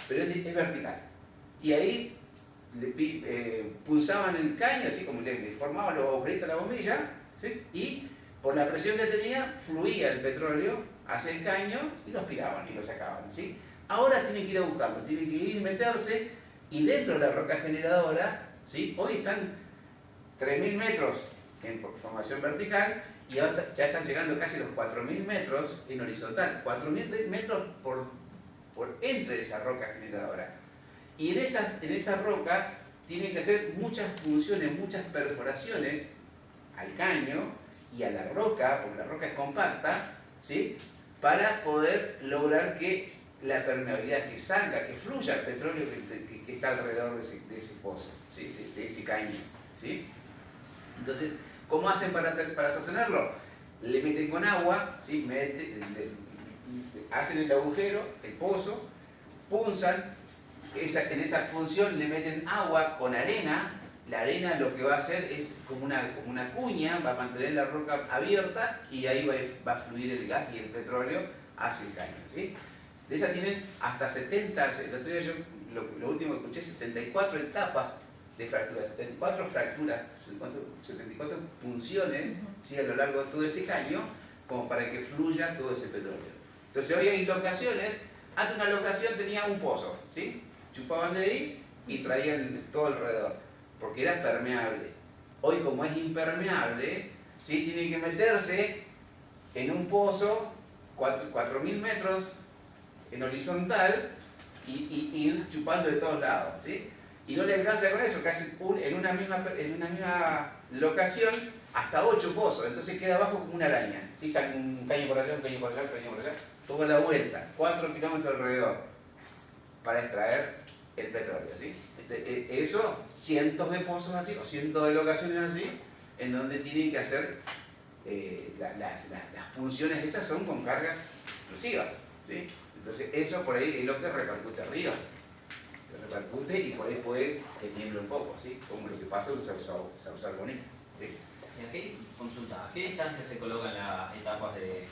pero es vertical. Y ahí pulsaban el caño, así como le formaban los agujeritos a la bombilla, ¿sí? Y por la presión que tenía, fluía el petróleo hacia el caño y lo aspiraban y lo sacaban, ¿sí? Ahora tienen que ir a buscarlo, tienen que ir y meterse, y dentro de la roca generadora, ¿sí? Hoy están 3.000 metros en formación vertical y ahora ya están llegando casi los 4.000 metros en horizontal, 4.000 metros por entre esa roca generadora. Y en esa roca tienen que hacer muchas funciones, muchas perforaciones al caño y a la roca, porque la roca es compacta, ¿sí? Para poder lograr que la permeabilidad, que salga, que fluya el petróleo que está alrededor de ese pozo, ¿sí? de ese caño, ¿sí? Entonces, ¿cómo hacen para sostenerlo? Le meten con agua, ¿sí? Hacen el agujero, el pozo, punzan, en esa función le meten agua con arena. La arena lo que va a hacer es como una cuña, va a mantener la roca abierta y ahí va a fluir el gas y el petróleo hacia el caño, ¿sí? De esas tienen hasta 70, el otro día yo lo último que escuché, 74 etapas de fracturas, 74 fracturas, 74 punciones, ¿sí? A lo largo de todo ese caño, como para que fluya todo ese petróleo. Entonces hoy hay locaciones, antes una locación tenía un pozo, ¿sí? Chupaban de ahí y traían todo alrededor, porque era permeable. Hoy, como es impermeable, ¿sí? Tienen que meterse en un pozo 4.000 metros en horizontal y ir chupando de todos lados, ¿sí? Y no le alcanza con eso, casi en una misma locación hasta 8 pozos, entonces queda abajo como una araña, ¿sí? Sale un caño por allá, un caño por allá, un caño por allá, toda la vuelta, 4 kilómetros alrededor, para extraer el petróleo, ¿sí? Eso, cientos de pozos así, o cientos de locaciones así, en donde tienen que hacer las funciones esas son con cargas explosivas, ¿sí? Entonces eso por ahí es lo que repercute arriba, que repercute y por ahí puede que tiemble un poco, ¿sí? Como lo que pasa con Sausal Bonito, ¿sí? ¿Y a qué distancia se colocan las etapas del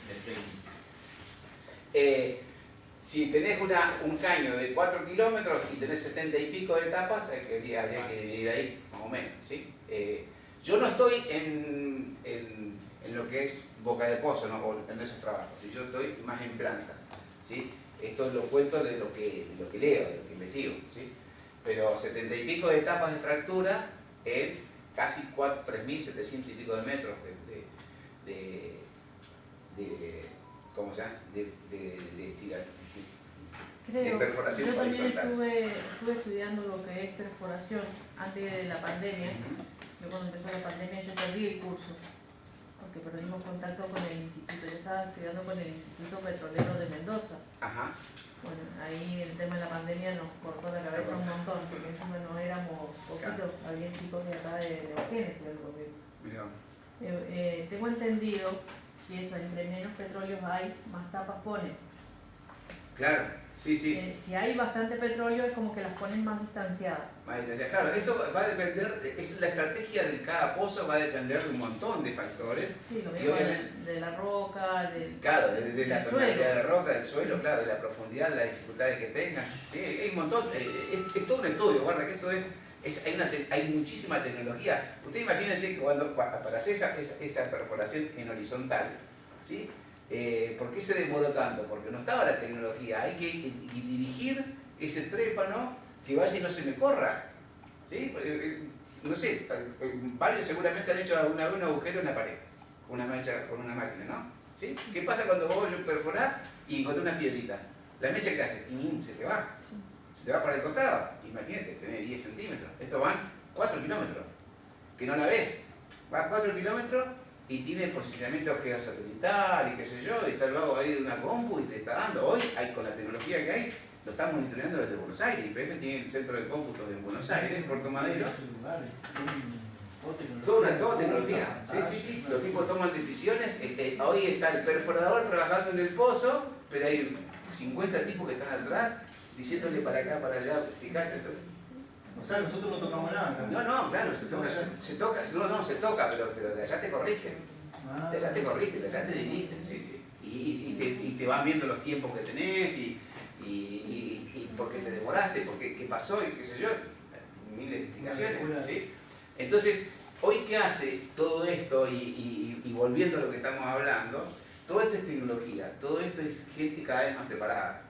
training? Si tenés un caño de 4 kilómetros y tenés 70 y pico de etapas, habría que dividir ahí, más o menos, ¿sí? Yo no estoy en lo que es boca de pozo, ¿no? O en esos trabajos, yo estoy más en plantas, ¿sí? Esto lo cuento de lo que leo, de lo que investigo, ¿sí? Pero 70 y pico de etapas de fractura en casi 3.700 y pico de metros ¿cómo se llama? Creo, perforación yo también horizontal. estuve estudiando lo que es perforación antes de la pandemia. Yo cuando empezó la pandemia yo perdí el curso, porque perdimos contacto con el instituto. Yo estaba estudiando con el Instituto Petrolero de Mendoza. Ajá. Bueno, ahí el tema de la pandemia nos cortó la cabeza un montón, porque encima no éramos poquitos, había chicos de acá de Eugenia estudiando conmigo. Mirá. Tengo entendido que eso, entre menos petróleos hay, más tapas ponen. Claro, sí, sí. Si hay bastante petróleo es como que las ponen más distanciadas. Más distancia. Claro, eso va a depender, la estrategia de cada pozo va a depender de un montón de factores. Sí, lo Y mismo obviamente, de la roca, claro, de la del permeabilidad de suelo. la roca, del suelo, claro, de la profundidad, de las dificultades que tengan. Sí, hay un montón, es todo un estudio, guarda que esto hay muchísima tecnología. Ustedes imagínense que para hacer esa perforación en horizontal, ¿sí? ¿Por qué se demoró tanto? Porque no estaba la tecnología, hay que dirigir ese trépano que vaya y no se me corra, ¿sí? No sé, varios seguramente han hecho alguna vez un agujero en la pared, con una máquina, ¿no? ¿Sí? ¿Qué pasa cuando vos perforás y encontrás una piedrita? La mecha que hace, se te va. Se te va para el costado. Imagínate, tenés 10 centímetros. Esto van 4 kilómetros. Que no la ves. Va 4 kilómetros y tiene posicionamiento geosatelital y qué sé yo, y está el vago ahí de una compu y te está dando. Hoy, con la tecnología que hay, lo están monitoreando desde Buenos Aires. YPF tiene el centro de cómputos en Buenos Aires, en Puerto Madero. Toda tecnología. Sí. Los tipos toman decisiones. Hoy está el perforador trabajando en el pozo, pero hay 50 tipos que están atrás diciéndole para acá, para allá, fíjate. O sea, nosotros no tocamos nada. No, claro, se toca, se toca, pero de allá te corrigen. De allá te corrigen, de allá te dirigen, sí. Y te van viendo los tiempos que tenés y por qué te demoraste, por qué pasó y qué sé yo, miles de explicaciones, ¿sí? Entonces, hoy ¿qué hace todo esto? Y volviendo a lo que estamos hablando, todo esto es tecnología, todo esto es gente cada vez más preparada,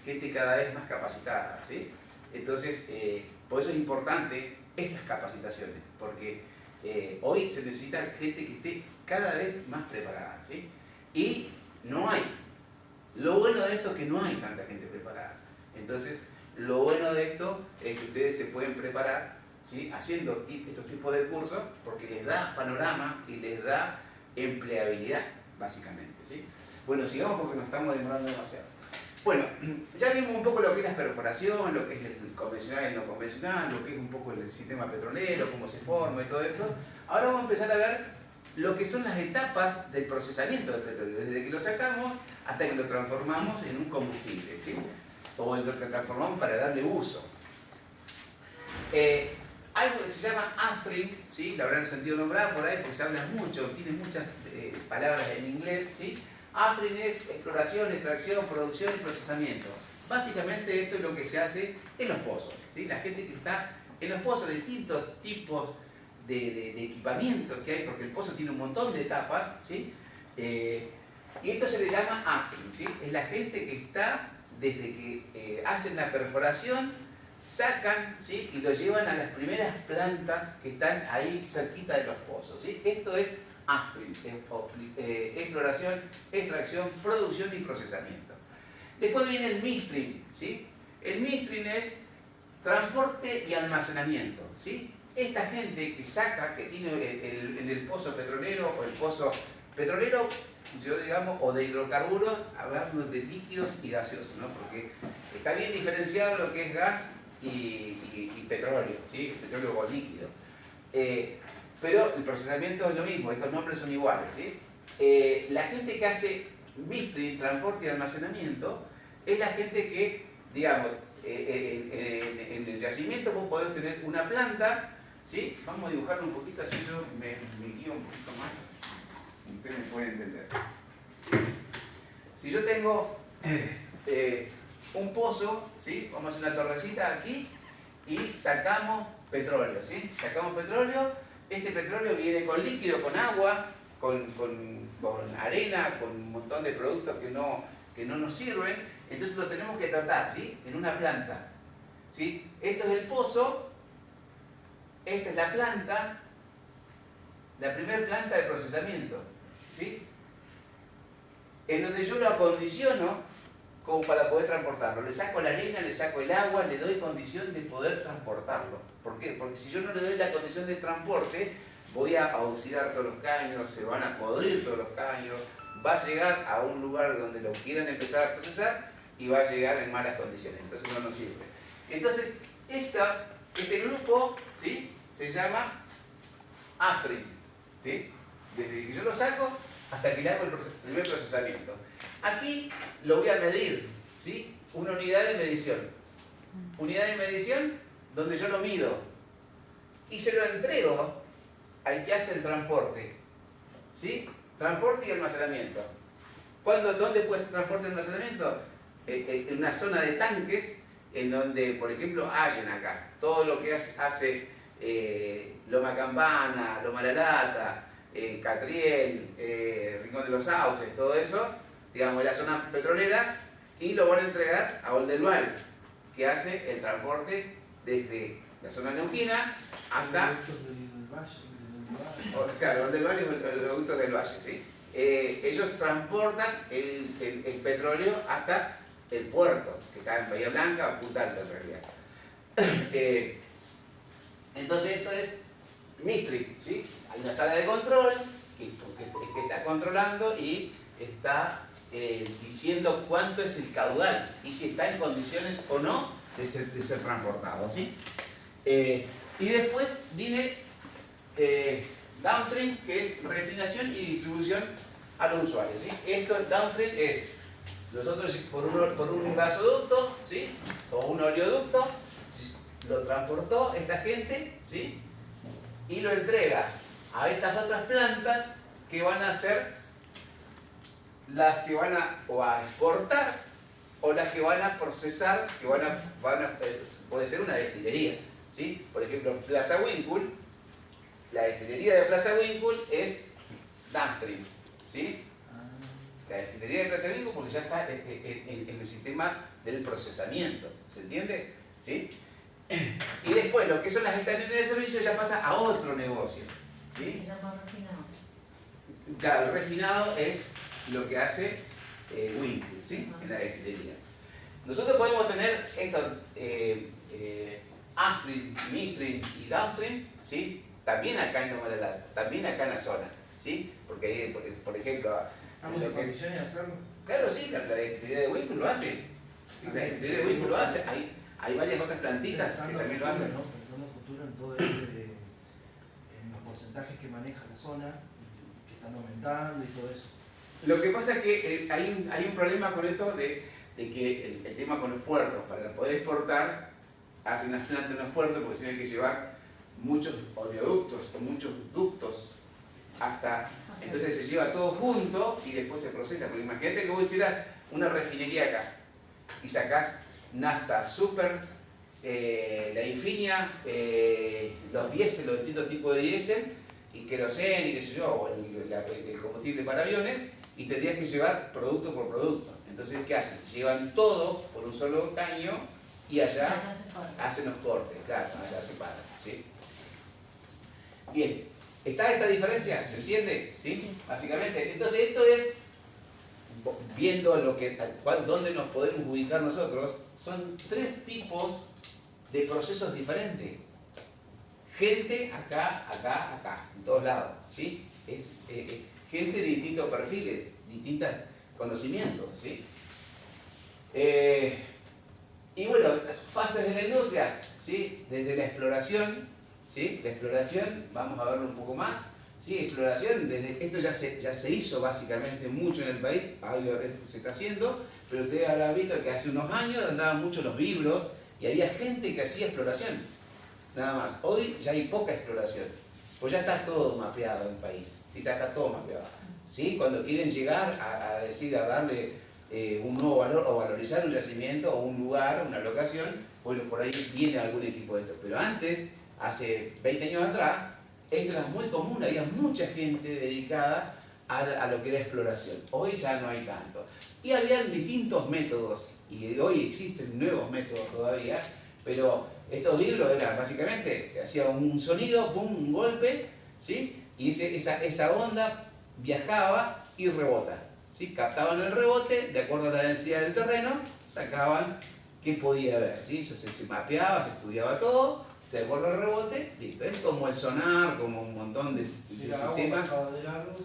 gente cada vez más capacitada, ¿sí? Entonces, por eso es importante estas capacitaciones, porque hoy se necesita gente que esté cada vez más preparada, ¿sí? Y no hay. Lo bueno de esto es que no hay tanta gente preparada. Entonces, lo bueno de esto es que ustedes se pueden preparar, ¿sí? Haciendo estos tipos de cursos, porque les da panorama y les da empleabilidad, básicamente, ¿sí? Bueno, sigamos porque nos estamos demorando demasiado. Bueno, ya vimos un poco lo que es la perforación, lo que es el convencional y el no convencional, lo que es un poco el sistema petrolero, cómo se forma y todo esto. Ahora vamos a empezar a ver lo que son las etapas del procesamiento del petróleo, desde que lo sacamos hasta que lo transformamos en un combustible, ¿sí? O en lo que transformamos para darle uso. Algo que se llama upstream, ¿sí? Lo habrán sentido nombrar por ahí porque se habla mucho, tiene muchas palabras en inglés, ¿sí? Upstream es exploración, extracción, producción y procesamiento. Básicamente esto es lo que se hace en los pozos, ¿sí? La gente que está en los pozos, distintos tipos de equipamientos que hay, porque el pozo tiene un montón de etapas, ¿sí? Y esto se le llama upstream, ¿sí? Es la gente que está desde que hacen la perforación, sacan, ¿sí? Y lo llevan a las primeras plantas que están ahí cerquita de los pozos, ¿sí? Esto es upstream, exploración, extracción, producción y procesamiento. Después viene el midstream, ¿sí? El midstream es transporte y almacenamiento, ¿sí? Esta gente que saca, que tiene en el pozo petrolero o el pozo petrolero, yo digamos, o de hidrocarburos, hablamos de líquidos y gaseosos, ¿no? Porque está bien diferenciado lo que es gas y petróleo, ¿sí? Petróleo o líquido. Pero el procesamiento es lo mismo, estos nombres son iguales, ¿sí? La gente que hace midstream, transporte y almacenamiento, es la gente que, digamos, en el yacimiento vos podés tener una planta, ¿sí? Vamos a dibujarlo un poquito, así yo me guío un poquito más. Ustedes me pueden entender. Si yo tengo un pozo, ¿sí? Vamos a hacer una torrecita aquí y sacamos petróleo, ¿sí? Sacamos petróleo, este petróleo viene con líquido, con agua, con arena, con un montón de productos que no nos sirven, entonces lo tenemos que tratar, ¿sí? En una planta, ¿sí? Esto es el pozo, esta es la planta, la primera planta de procesamiento, ¿sí? En donde yo lo acondiciono como para poder transportarlo. Le saco la arena, le saco el agua, le doy condición de poder transportarlo. ¿Por qué? Porque si yo no le doy la condición de transporte, voy a oxidar todos los caños, se van a podrir todos los caños, va a llegar a un lugar donde lo quieran empezar a procesar y va a llegar en malas condiciones, entonces no nos sirve. Entonces, este grupo, ¿sí? Se llama upstream, ¿sí? Desde que yo lo saco hasta que le hago el primer procesamiento. Aquí lo voy a medir, ¿sí? Una unidad de medición. Unidad de medición donde yo lo mido y se lo entrego al que hace el transporte, ¿sí? Transporte y almacenamiento. ¿Dónde puede ser transporte y almacenamiento? En una zona de tanques en donde, por ejemplo, hallen acá todo lo que hace Loma Campana, Loma La Lata, Catriel, Rincón de los Sauces, todo eso, digamos, en la zona petrolera, y lo van a entregar a Oldelval, que hace el transporte desde la zona neuquina hasta... Claro, Oldelval es el producto del valle, ¿sí? Ellos transportan el petróleo hasta el puerto, que está en Bahía Blanca, Punta Alta en realidad. Entonces esto es midstream, ¿sí? Hay una sala de control que está controlando y está diciendo cuánto es el caudal y si está en condiciones o no de ser transportado, ¿sí? Y después viene downstream, que es refinación y distribución a los usuarios, ¿sí? Esto downstream es Nosotros por un gasoducto, ¿sí? O un oleoducto, lo transportó esta gente, ¿sí? Y lo entrega a estas otras plantas que van a ser las que van a o a exportar o las que van a procesar, que puede ser una destilería, ¿sí? Por ejemplo, Plaza Winkle, la destilería de Plaza Winkle es downstream, ¿sí? La destilería de Plaza Winkle porque ya está en el sistema del procesamiento, ¿se entiende? ¿Sí? Y después lo que son las estaciones de servicio ya pasa a otro negocio, ¿sí? Se llama refinado. Claro, el refinado es lo que hace Winkle, ¿sí? En la destilería. Nosotros podemos tener esto, upstream, midstream y downstream, ¿sí? También acá en Nomalala, también acá en la zona, ¿sí? Porque ahí, por ejemplo, ¿Estamos en condiciones de hacerlo? claro, sí, la destilería de Winkle lo hace. La destilería de Winkle lo hace. Hay varias otras plantitas que Pensando también lo futuro, hacen. ¿no? Pensando futuro en todo en los porcentajes que maneja la zona, que están aumentando y todo eso. Lo que pasa es que hay un problema con esto de que el tema con los puertos, para poder exportar, hacen las plantas en los puertos porque tienen que llevar muchos oleoductos o muchos ductos hasta... Entonces se lleva todo junto y después se procesa. Porque imagínate que vos hicieras una refinería acá y sacás nafta super, la Infinia, los diésel, los distintos tipos de diésel, y queroseno y qué sé yo, o el combustible para aviones, y tendrías que llevar producto por producto. Entonces, ¿qué hacen? Llevan todo por un solo caño y allá hacen los cortes, claro, allá se paran, ¿sí? Bien, ¿está esta diferencia? ¿Se entiende? ¿Sí? Básicamente. Entonces, esto es, viendo dónde nos podemos ubicar nosotros, son tres tipos de procesos diferentes. Gente acá, acá, acá, en todos lados, ¿sí? Es gente de distintos perfiles, distintos conocimientos, ¿sí? Y bueno, fases de la industria, ¿sí? Desde la exploración, ¿sí? La exploración, vamos a verlo un poco más, ¿sí? Exploración, esto ya se hizo básicamente mucho en el país, obviamente se está haciendo, pero ustedes habrán visto que hace unos años andaban mucho los biblos y había gente que hacía exploración, nada más. Hoy ya hay poca exploración, pues ya está todo mapeado en el país, ¿sí? Está todo mapeado, ¿sí? Cuando quieren llegar a decir, a darle un nuevo valor o valorizar un yacimiento o un lugar, una locación, bueno, por ahí viene algún equipo de esto. Pero antes, hace 20 años atrás, esto era muy común, había mucha gente dedicada a lo que era exploración. Hoy ya no hay tanto. Y había distintos métodos, y hoy existen nuevos métodos todavía, pero estos libros eran básicamente, hacía un sonido, pum, un golpe, ¿sí? Y esa onda viajaba y rebota, ¿sí? Captaban el rebote, de acuerdo a la densidad del terreno, sacaban qué podía haber, ¿sí? Eso se mapeaba, se estudiaba todo, se acuerda el rebote, listo. Es como el sonar, como un montón de sistemas.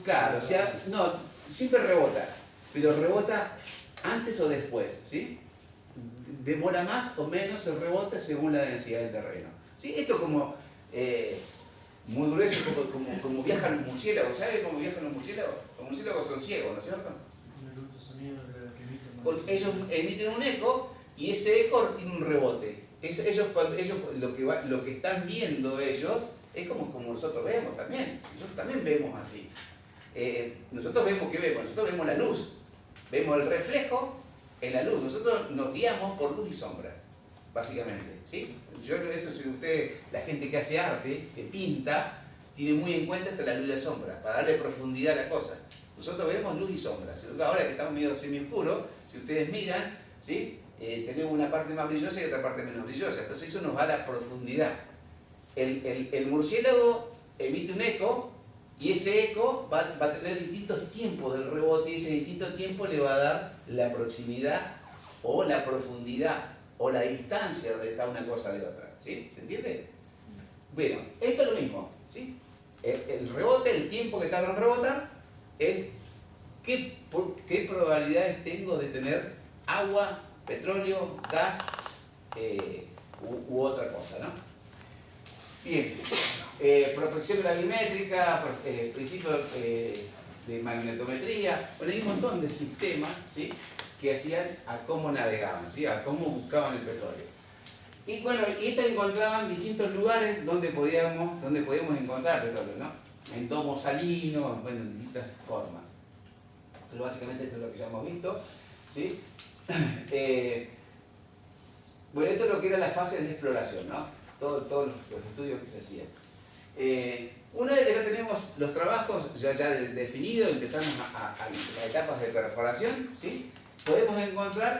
Claro, o sea, no, siempre rebota, pero rebota antes o después, ¿sí? Demora más o menos el rebote según la densidad del terreno, ¿sí? Esto es como muy grueso, como viajan los murciélagos. ¿Sabes cómo viajan los murciélagos? Los murciélagos son ciegos, ¿no es cierto? Ellos emiten un eco y ese eco tiene un rebote. Ellos lo que están viendo ellos es como nosotros vemos también. Nosotros también vemos así. Nosotros vemos, ¿qué vemos? Nosotros vemos la luz. Vemos el reflejo en la luz. Nosotros nos guiamos por luz y sombra, básicamente, ¿sí? Yo eso, si usted, la gente que hace arte, que pinta, tiene muy en cuenta hasta la luz y la sombra, para darle profundidad a la cosa. Nosotros vemos luz y sombra. Nosotros ahora que estamos medio semi-oscuros, si ustedes miran, ¿sí? Tenemos una parte más brillosa y otra parte menos brillosa. Entonces eso nos da la profundidad. El murciélago emite un eco y ese eco va a tener distintos tiempos del rebote y ese distinto tiempo le va a dar la proximidad o la profundidad o la distancia donde está una cosa de otra, ¿sí? ¿Se entiende? Bueno, esto es lo mismo, ¿sí? El rebote, el tiempo que tarda en rebotar es qué probabilidades tengo de tener agua, petróleo, gas u otra cosa, ¿no? Bien, prospección gravimétrica, principios de magnetometría, bueno, hay un montón de sistemas, ¿sí? que hacían a cómo navegaban, ¿sí? A cómo buscaban el petróleo. Y bueno, y estos encontraban distintos lugares donde podíamos encontrar petróleo, ¿no? En domos salinos, bueno, en distintas formas. Pero básicamente esto es lo que ya hemos visto, ¿sí? Bueno, esto es lo que era la fase de exploración, ¿no? Todos los estudios que se hacían. Una vez que ya tenemos los trabajos ya definidos, empezamos a las etapas de perforación, ¿sí? Podemos encontrar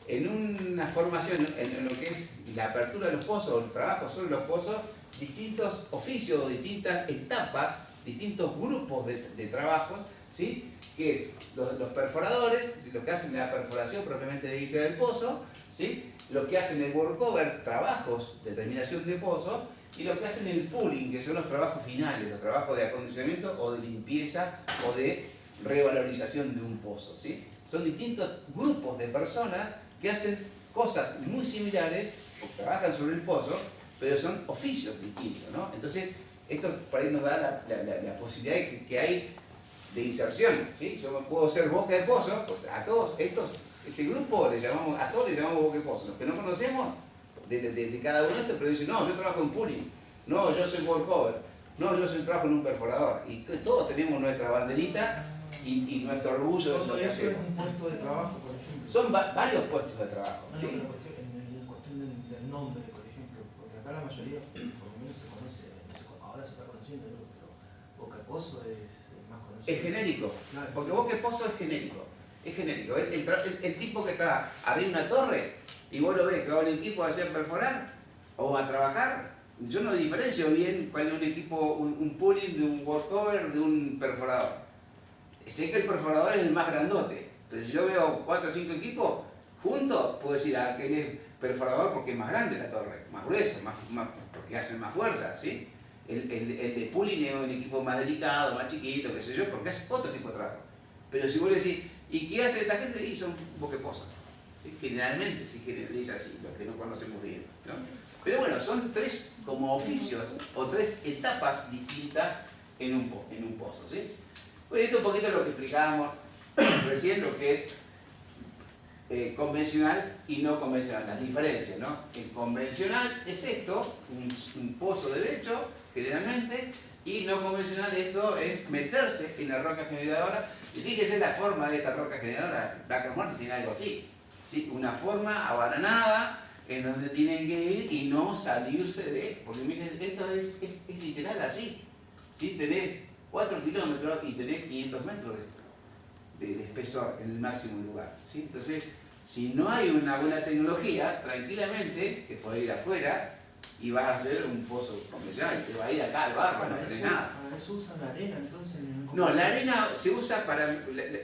en una formación, en lo que es la apertura de los pozos, o el trabajo sobre los pozos, distintos oficios, distintas etapas, distintos grupos de trabajos, ¿sí? Que es los perforadores, ¿sí? Lo que hacen la perforación propiamente dicha del pozo, ¿sí? Lo que hacen el workover, trabajos de terminación de pozo, y lo que hacen el pooling, que son los trabajos finales, los trabajos de acondicionamiento o de limpieza o de revalorización de un pozo, ¿sí? Son distintos grupos de personas que hacen cosas muy similares, o trabajan sobre el pozo, pero son oficios distintos, ¿no? Entonces, esto por ahí nos da la posibilidad que hay de inserción, ¿sí? Yo puedo ser boca de pozo, pues a todos este grupo a todos le llamamos boca de pozo. Los que no conocemos de cada uno de estos, pero dicen, no, yo trabajo en pooling, no, yo soy workover, no, yo trabajo en un perforador. Y todos tenemos nuestra banderita y nuestro orgullo de lo Todo que eso es hacemos. un puesto de trabajo, por ejemplo. Son varios puestos de trabajo, No, ¿sí? no, porque en cuestión del nombre, por ejemplo, porque acá la mayoría, por lo menos se conoce, ahora se está conociendo, ¿no? Pero Boca de Pozo es más conocido. Es genérico, Claro. porque boca de pozo es genérico. Es genérico. El tipo que está arriba de una torre y vos lo ves que va un equipo a hacer perforar o a trabajar, yo no diferencio bien cuál es un equipo, un pooling, de un workover, de un perforador. Sé que el perforador es el más grandote, pero si yo veo 4 o 5 equipos juntos, puedo decir aquel es perforador porque es más grande la torre, más grueso, porque hacen más fuerza, ¿sí? El de pooling es un equipo más delicado, más chiquito, qué sé yo, porque hace otro tipo de trabajo. Pero si vos le decís, ¿y qué hace esta gente? Y son boquepozos. ¿Sí? Generalmente se generaliza así, los que no conocemos bien, ¿no? Pero bueno, son 3 como oficios o 3 etapas distintas en un pozo, ¿sí? Bueno, esto un poquito es lo que explicábamos recién, lo que es convencional y no convencional, las diferencias, ¿no? El convencional es esto, un pozo derecho, generalmente, y no convencional esto es meterse en la roca generadora. Y fíjese la forma de esta roca generadora, Vaca Muerta tiene algo así, ¿sí? Una forma abananada en donde tienen que ir y no salirse de, porque miren, esto es literal así, ¿sí? Tenés 4 kilómetros y tenés 500 metros de espesor en el máximo lugar, ¿sí? Entonces, si no hay una buena tecnología, tranquilamente te podés ir afuera y vas a hacer un pozo convencional, te va a ir acá al barro, no tenés nada. ¿Para eso usan la arena entonces? No, la arena se usa para,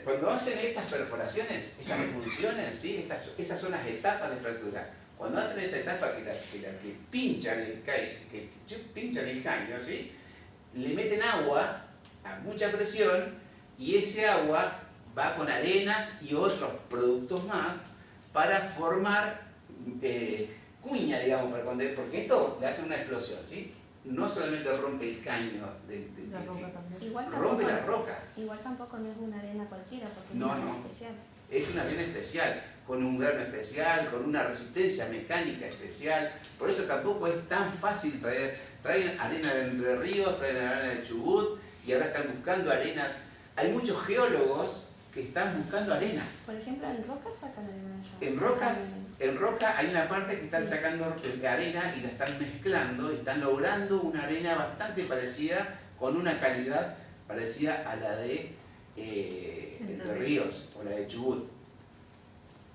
cuando hacen estas perforaciones, estas funciones, ¿sí? Esas son las etapas de fractura. Cuando hacen esa etapa que pinchan el caño, ¿sí? Le meten agua a mucha presión y ese agua va con arenas y otros productos más para formar cuña, digamos, porque esto le hace una explosión, ¿sí? No solamente rompe el caño La roca también. Igual rompe tampoco, la roca. igual tampoco no es una arena cualquiera, porque No, es una arena no. especial. Es una arena especial, con un grano especial, con una resistencia mecánica especial. Por eso tampoco es tan fácil traer. Traen arena de Entre Ríos, traen arena de Chubut y ahora están buscando arenas. Hay muchos geólogos que están buscando arena. Por ejemplo, en Roca sacan arena ya. En roca hay una parte que están sacando arena y la están mezclando y están logrando una arena bastante parecida, con una calidad parecida a la de Entre Ríos o la de Chubut.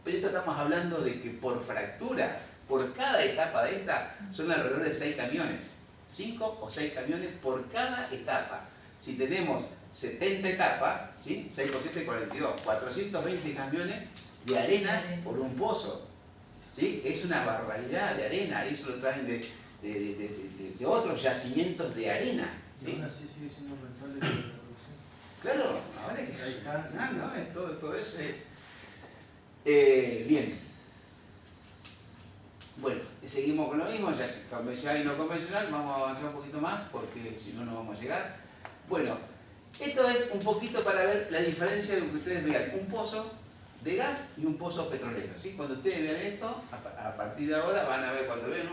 Pero esto estamos hablando de que por fractura, por cada etapa de esta, son alrededor de 6 camiones. 5 o 6 camiones por cada etapa. Si tenemos 70 etapas, ¿sí? 6 por 7, 42, 420 camiones de arena por un pozo, ¿sí? Es una barbaridad de arena, eso lo traen de otros yacimientos de arena, ¿sí? Y aún así sigue siendo rentable la producción. Claro, ahora que ¿no? Es todo eso es. Bien. Bueno, seguimos con lo mismo, ya convencional y no convencional, vamos a avanzar un poquito más porque si no, no vamos a llegar. Bueno, esto es un poquito para ver la diferencia de lo que ustedes vean, un pozo de gas y un pozo petrolero. ¿Sí? Cuando ustedes vean esto, a partir de ahora van a ver, cuando vean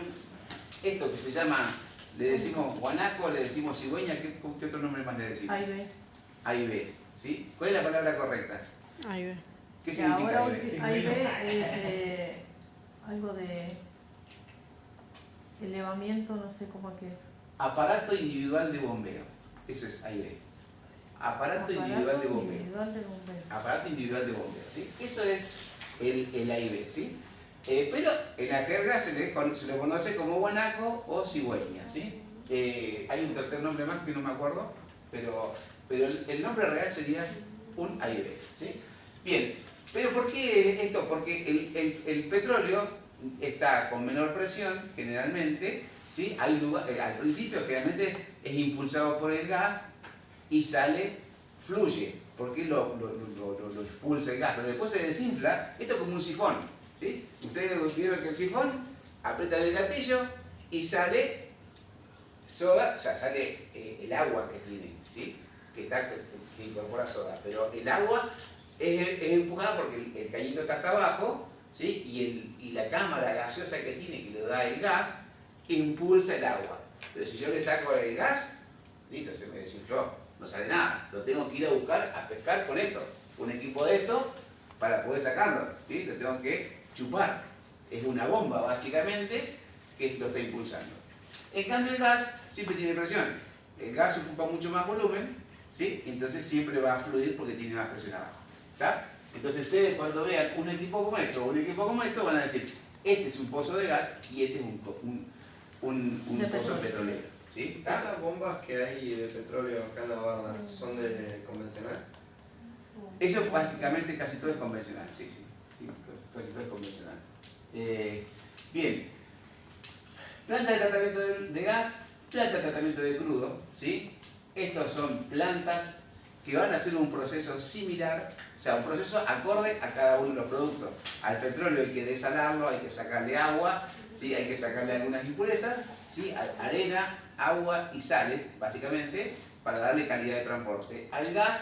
esto que se llama, le decimos guanaco, le decimos cigüeña, ¿qué otro nombre más le decimos? A y B. A y B. ¿Sí? ¿Cuál es la palabra correcta? A y B. ¿Qué Que significa ahora A y B? A y B es algo de elevamiento, no sé cómo que. Aparato individual de bombeo. Eso es A y B. Aparato individual de bombeo. Individual de bombeo. Aparato individual de bombeo. ¿Sí? Eso es el A y B. ¿Sí? Pero en la jerga se le conoce como guanaco o cigüeña. ¿Sí? Hay un tercer nombre más que no me acuerdo, pero el nombre real sería un A y B. ¿Sí? Bien, pero ¿por qué esto? Porque el petróleo está con menor presión generalmente. ¿Sí? Hay lugar, al principio generalmente es impulsado por el gas y fluye, porque lo expulsa el gas, pero después se desinfla. Esto es como un sifón. ¿Sí? Ustedes vieron que el sifón apretan el gatillo y sale soda, o sea, sale el agua que tiene, ¿sí? que incorpora soda, pero el agua es empujada porque el cañito está hasta abajo, ¿sí? y la cámara gaseosa que tiene, que le da el gas, impulsa el agua. Pero si yo le saco el gas, listo, se me desinfló, no sale nada. Lo tengo que ir a buscar, a pescar con esto, un equipo de esto, para poder sacarlo, ¿sí? Lo tengo que chupar. Es una bomba, básicamente, que lo está impulsando. En cambio, el gas siempre tiene presión. El gas ocupa mucho más volumen, ¿sí? Entonces siempre va a fluir porque tiene más presión abajo. ¿Está? Entonces ustedes cuando vean un equipo como esto o un equipo como esto, van a decir, este es un pozo de gas y este es un pozo petrolero. ¿Sí? ¿Está? ¿Esas bombas que hay de petróleo acá en la barda son de convencional? Eso básicamente casi todo es convencional, sí, casi todo es convencional. Bien, planta de tratamiento de gas, planta de tratamiento de crudo, ¿sí? Estos son plantas que van a hacer un proceso similar, o sea, un proceso acorde a cada uno de los productos. Al petróleo hay que desalarlo, hay que sacarle agua, ¿sí? Hay que sacarle algunas impurezas, ¿sí? Arena, agua y sales, básicamente, para darle calidad de transporte. Al gas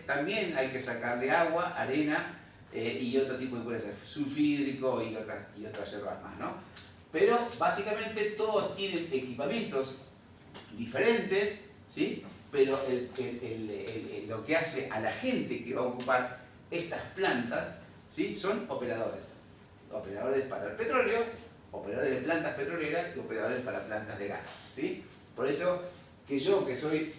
también hay que sacarle agua, arena y otro tipo de impurezas, sulfídrico y otras hierbas más, ¿no? Pero básicamente todos tienen equipamientos diferentes, ¿sí? Pero lo que hace a la gente que va a ocupar estas plantas, ¿sí? Son operadores. Operadores para el petróleo, operadores de plantas petroleras y operadores para plantas de gas, ¿sí? Por eso que yo, que soy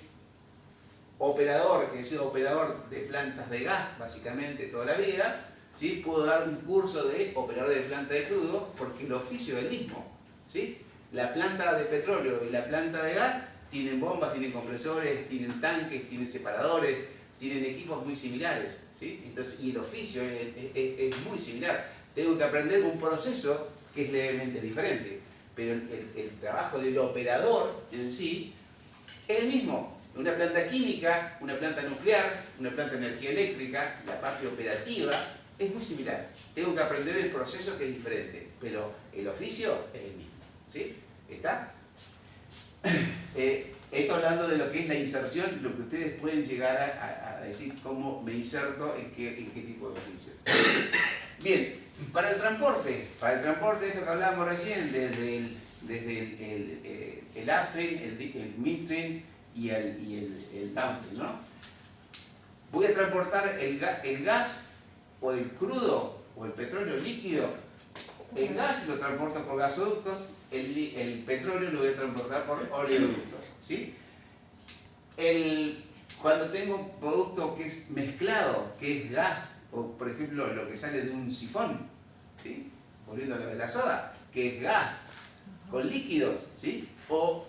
he sido operador de plantas de gas básicamente toda la vida, ¿sí? Puedo dar un curso de operador de planta de crudo porque el oficio es el mismo, ¿sí? La planta de petróleo y la planta de gas tienen bombas, tienen compresores, tienen tanques, tienen separadores, tienen equipos muy similares, ¿sí? Entonces, y el oficio es muy similar. Tengo que aprender un proceso que es levemente diferente, pero el trabajo del operador en sí es el mismo. Una planta química, una planta nuclear, una planta de energía eléctrica, la parte operativa es muy similar. Tengo que aprender el proceso que es diferente, pero el oficio es el mismo, ¿sí? ¿Está? Esto hablando de lo que es la inserción, lo que ustedes pueden llegar a decir cómo me inserto en qué tipo de oficios. Bien, para el transporte, esto que hablábamos recién, desde el upstream, el midstream y el downstream, ¿no? Voy a transportar el gas o el crudo o el petróleo líquido. El gas lo transporto por gasoductos, el petróleo lo voy a transportar por oleoductos, ¿sí? Cuando tengo un producto que es mezclado, que es gas, o por ejemplo lo que sale de un sifón, ¿sí? Volviendo a la soda, que es gas con líquidos, ¿sí? O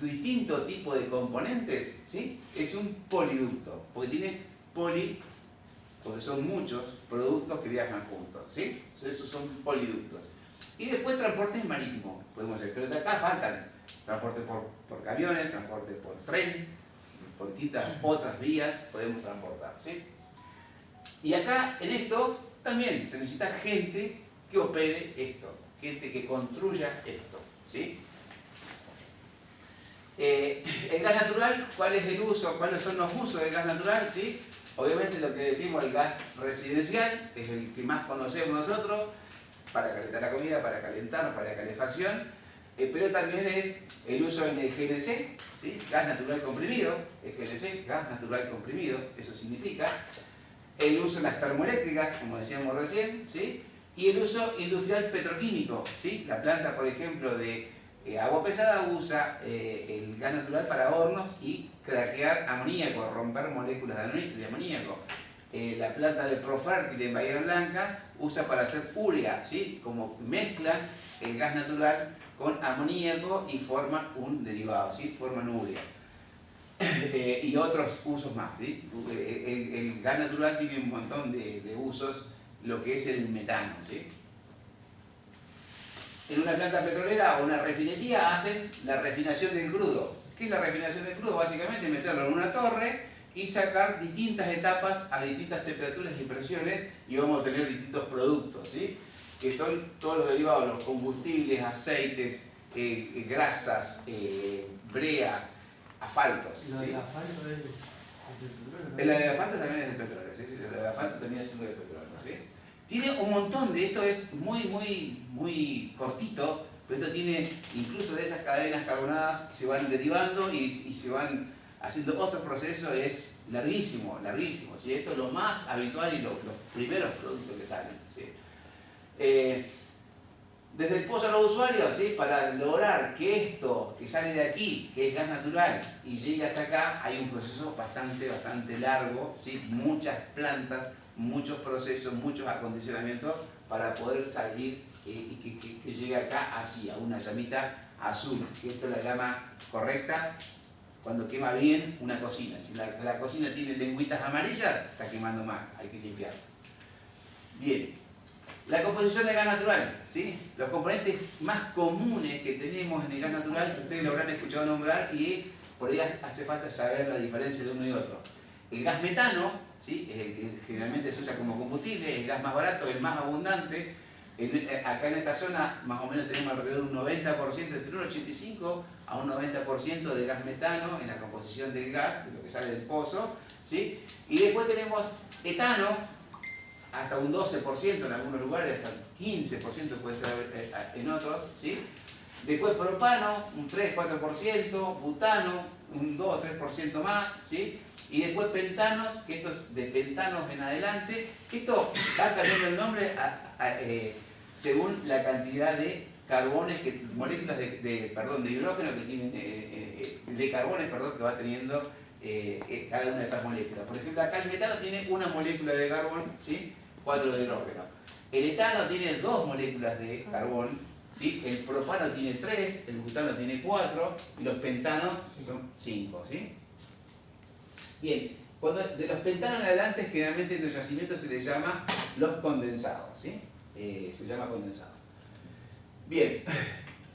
distinto tipo de componentes, ¿sí? Es un poliducto, porque tiene porque son muchos productos que viajan juntos, ¿sí? Esos son poliductos. Y después transportes marítimos, podemos hacer, pero de acá faltan transporte por camiones, transporte por tren, por distintas otras vías podemos transportar, ¿sí? Y acá en esto también se necesita gente que opere esto, gente que construya esto, ¿sí? El gas natural, ¿cuál es el uso? ¿Cuáles son los usos del gas natural? ¿Sí? obviamente lo que decimos, el gas residencial, es el que más conocemos nosotros, para calentar la comida, para calentarnos, para la calefacción, pero también es el uso en el GNC, ¿sí? Gas natural comprimido, el GNC, gas natural comprimido, eso significa, el uso en las termoeléctricas, como decíamos recién, ¿sí? Y el uso industrial petroquímico, ¿sí? La planta, por ejemplo, de agua pesada usa el gas natural para hornos y craquear amoníaco, romper moléculas de amoníaco. La planta de Profértil en Bahía Blanca usa para hacer urea, ¿sí? Como mezclan el gas natural con amoníaco y forman un derivado, ¿sí? Forman urea. Y otros usos más, ¿sí? El gas natural tiene un montón de usos, lo que es el metano, ¿sí? En una planta petrolera o una refinería hacen la refinación del crudo. ¿Qué es la refinación del crudo? Básicamente meterlo en una torre y sacar distintas etapas a distintas temperaturas y presiones y vamos a obtener distintos productos, ¿sí? Que son todos los derivados, los combustibles, aceites, grasas, brea, asfaltos. Lo ¿sí? del asfalto es del petróleo, ¿no? El asfalto también es del petróleo, ¿sí? El asfalto termina siendo del petróleo, ¿sí? Tiene un montón de, esto es muy cortito, pero esto tiene incluso de esas cadenas carbonadas que se van derivando y se van haciendo otros procesos, es larguísimo, larguísimo, ¿sí? Esto es lo más habitual y los primeros productos que salen, ¿sí? Desde el pozo a los usuarios, ¿sí? Para lograr que esto que sale de aquí, que es gas natural, y llegue hasta acá, hay un proceso bastante largo, ¿sí? Muchas plantas, muchos procesos, muchos acondicionamientos para poder salir y que llegue acá así, a una llamita azul, que esto es la llama correcta cuando quema bien una cocina. Si la cocina tiene lengüitas amarillas, está quemando mal, hay que limpiarla. Bien. La composición de gas natural, ¿sí? Los componentes más comunes que tenemos en el gas natural, ustedes lo habrán escuchado nombrar y por ahí hace falta saber la diferencia de uno y otro. El gas metano, ¿sí? Es el que generalmente se usa como combustible, es el gas más barato, el más abundante. Acá en esta zona más o menos tenemos alrededor de un 90%, entre un 85 a un 90% de gas metano en la composición del gas, de lo que sale del pozo, ¿sí? Y después tenemos etano, hasta un 12% en algunos lugares, hasta un 15% puede ser en otros, ¿sí? Después propano, un 3-4%, butano, un 2-3% más, ¿sí? Y después pentanos, que esto es de pentanos en adelante. Esto va cambiando el nombre según la cantidad de carbones, moléculas de hidrógeno que tienen, de carbones, perdón, que va teniendo cada una de estas moléculas. Por ejemplo, acá el metano tiene una molécula de carbón, ¿sí? 4 de hidrógeno. El etano tiene 2 moléculas de carbón, ¿sí? El propano tiene 3, el butano tiene 4 y los pentanos son 5, ¿sí? Bien, cuando de los pentanos en adelante generalmente en los yacimientos se les llama los condensados, ¿sí? Se llama condensado. Bien,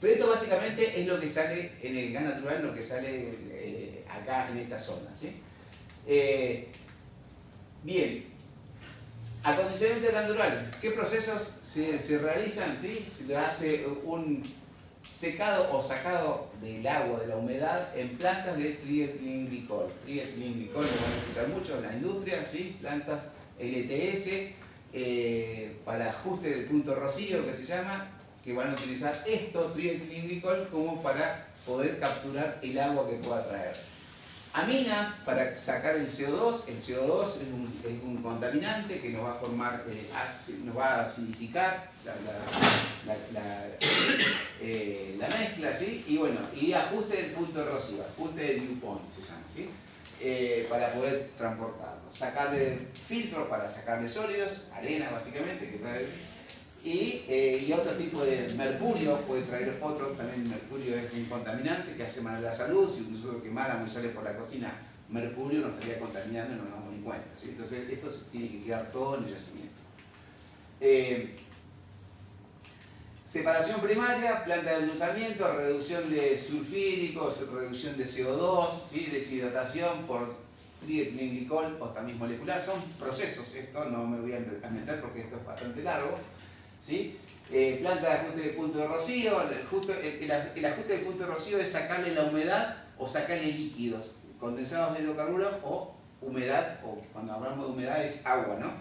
pero esto básicamente es lo que sale en el gas natural, lo que sale acá en esta zona, ¿sí? Bien. Acondicionamiento del gas natural. ¿Qué procesos se realizan? ¿Sí? Se le hace un secado o sacado del agua, de la humedad, en plantas de trietilenglicol. Trietilenglicol lo van a escuchar mucho en la industria, ¿sí? Plantas LTS, para ajuste del punto rocío, que se llama, que van a utilizar esto, trietilenglicol, como para poder capturar el agua que pueda traer. Aminas para sacar el CO2. El CO2 es un contaminante que nos va a formar, nos va a acidificar la mezcla, ¿sí? Y bueno, y ajuste del punto de rocío, ajuste de dew point se llama, ¿sí? Para poder transportarlo. Sacarle filtros para sacarle sólidos, arena básicamente, que trae. Y otro tipo de mercurio, puede traer otro, también mercurio es un contaminante que hace mal a la salud. Si nosotros quemáramos y sale por la cocina mercurio, nos estaría contaminando y no nos damos ni cuenta, ¿sí? Entonces esto tiene que quedar todo en el yacimiento. Separación primaria, planta de endulzamiento, reducción de sulfídicos, reducción de CO2, ¿sí? Deshidratación por trietilenglicol o también molecular. Son procesos, esto no me voy a meter porque esto es bastante largo, ¿sí? Planta de ajuste de punto de rocío. El ajuste de punto de rocío es sacarle la humedad o sacarle líquidos, condensados de hidrocarburos o humedad, o cuando hablamos de humedad es agua, ¿no?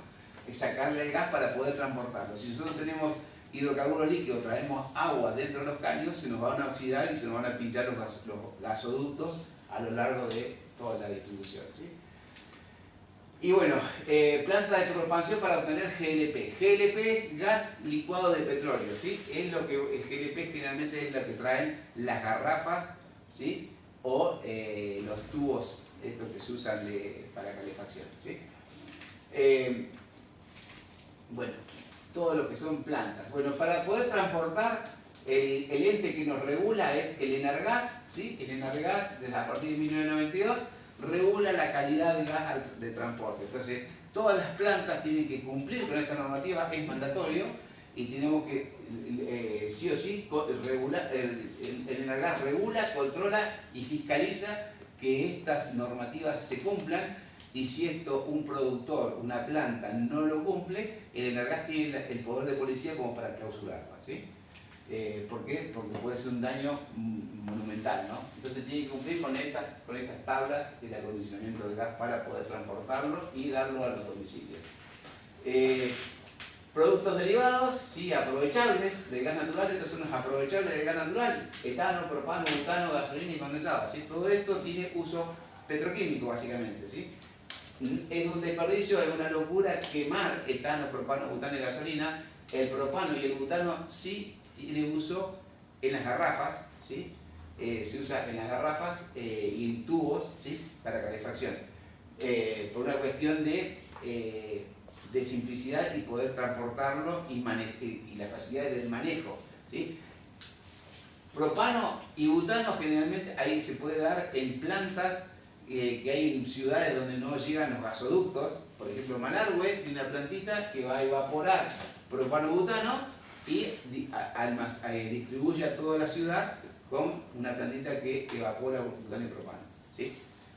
Es sacarle el gas para poder transportarlo. Si nosotros tenemos hidrocarburos líquidos, traemos agua dentro de los caños, se nos van a oxidar y se nos van a pinchar los gasoductos a lo largo de toda la distribución, ¿sí? Y bueno, planta de expansión para obtener GLP. GLP es gas licuado de petróleo, ¿sí? Es lo que el GLP generalmente es lo que traen las garrafas, ¿sí? O los tubos estos que se usan para calefacción, ¿sí? Bueno, todo lo que son plantas. Bueno, para poder transportar, el ente que nos regula es el ENARGAS, ¿sí? El ENARGAS, desde a partir de 1992, regula la calidad de gas de transporte. Entonces, todas las plantas tienen que cumplir con esta normativa, es mandatorio, y tenemos que, sí o sí, regular, el ENARGAS regula, controla y fiscaliza que estas normativas se cumplan, y si esto un productor, una planta, no lo cumple, el ENARGAS tiene el poder de policía como para clausurarla, ¿sí? ¿Por qué? Porque puede ser un daño monumental, ¿no? Entonces tiene que cumplir con estas tablas del acondicionamiento de gas para poder transportarlo y darlo a los domicilios. Productos derivados, sí, aprovechables del gas natural. Estos son los aprovechables del gas natural: etano, propano, butano, gasolina y condensado, ¿sí? Todo esto tiene uso petroquímico, básicamente, ¿sí? Es un desperdicio, es una locura quemar etano, propano, butano y gasolina. El propano y el butano sí tiene uso en las garrafas, ¿sí? Se usa en las garrafas y en tubos, ¿sí? Para calefacción. Por una cuestión de simplicidad y poder transportarlo y la facilidad del manejo, ¿sí? Propano y butano generalmente ahí se puede dar en plantas que hay en ciudades donde no llegan los gasoductos. Por ejemplo, Malargüe tiene una plantita que va a evaporar propano-butano y distribuye a toda la ciudad con una plantita que evapora butano y propano, ¿sí?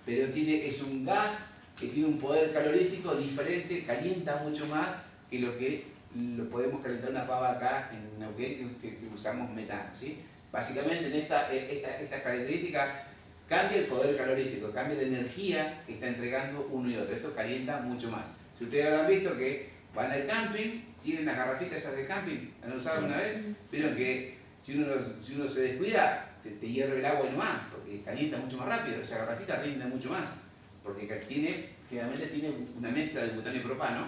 Pero es un gas que tiene un poder calorífico diferente, calienta mucho más que lo que lo podemos calentar una pava acá en Neuquén, que usamos metano, ¿sí? Básicamente en esta característica cambia el poder calorífico, cambia la energía que está entregando uno y otro. Esto calienta mucho más. Si ustedes habrán visto que van al camping, tienen las garrafitas esas de camping, ¿han usado alguna vez? Vieron que si uno se descuida, te hierve el agua nomás, porque calienta mucho más rápido. Esa garrafita rinde mucho más, porque generalmente tiene una mezcla de butano y propano,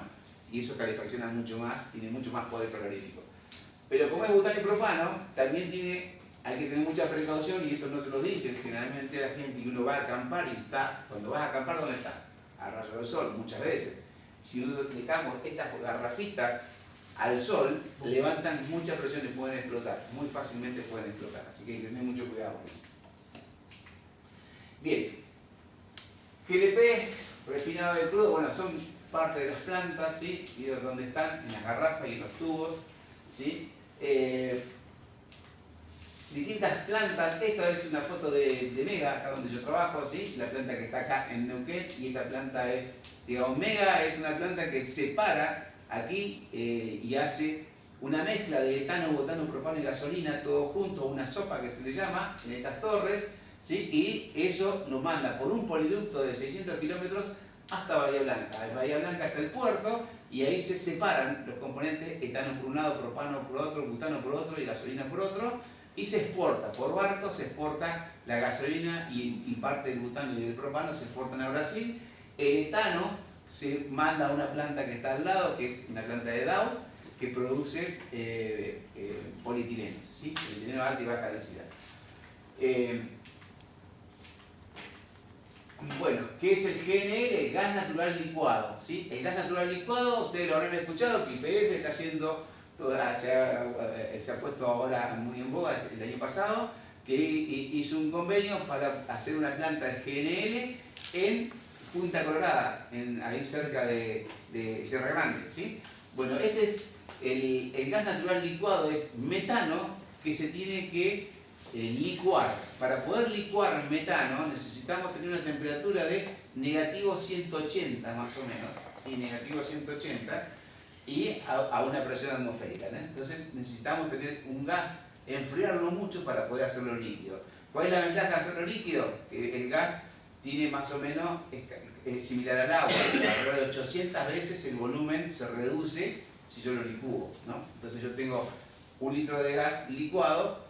y eso calefacciona mucho más, tiene mucho más poder calorífico. Pero como es butano y propano, también hay que tener mucha precaución, y esto no se lo dicen generalmente a la gente, que uno va a acampar y cuando vas a acampar, ¿dónde está? A rayo del sol, muchas veces. Si nosotros dejamos estas garrafitas al sol, levantan mucha presión y pueden explotar, muy fácilmente pueden explotar, así que hay que tener mucho cuidado con eso. Bien, GLP, refinado de crudo, bueno, son parte de las plantas, ¿sí? Y donde están, en las garrafas y en los tubos, ¿sí? Distintas plantas. Esta es una foto de Mega, acá donde yo trabajo, ¿sí? La planta que está acá en Neuquén, y esta planta es, digamos, Mega es una planta que separa aquí y hace una mezcla de etano, butano, propano y gasolina, todo junto, una sopa que se le llama, en estas torres, ¿sí? Y eso lo manda por un poliducto de 600 kilómetros hasta Bahía Blanca. En Bahía Blanca está el puerto, y ahí se separan los componentes: etano por un lado, propano por otro, butano por otro y gasolina por otro, y se exporta por barco, se exporta la gasolina y parte del butano y del propano se exportan a Brasil. El etano se manda a una planta que está al lado, que es una planta de Dow, que produce polietilenos, ¿sí? Polietileno de alta y baja densidad. Bueno, ¿qué es el GNL? Gas natural licuado, ¿sí? El gas natural licuado, ustedes lo habrán escuchado, que YPF está haciendo, se ha puesto ahora muy en boga el año pasado, que hizo un convenio para hacer una planta de GNL en Punta Colorada, ahí cerca de Sierra Grande, ¿sí? Bueno, este es el gas natural licuado, es metano que se tiene que licuar. Para poder licuar metano necesitamos tener una temperatura de negativo 180 más o menos, ¿sí? Negativo 180, y a una presión atmosférica, ¿no? Entonces necesitamos tener un gas, enfriarlo mucho para poder hacerlo líquido. ¿Cuál es la ventaja de hacerlo líquido? Que el gas tiene más o menos, es similar al agua, alrededor de 800 veces el volumen se reduce si yo lo licúo, ¿no? Entonces yo tengo 1 litro de gas licuado,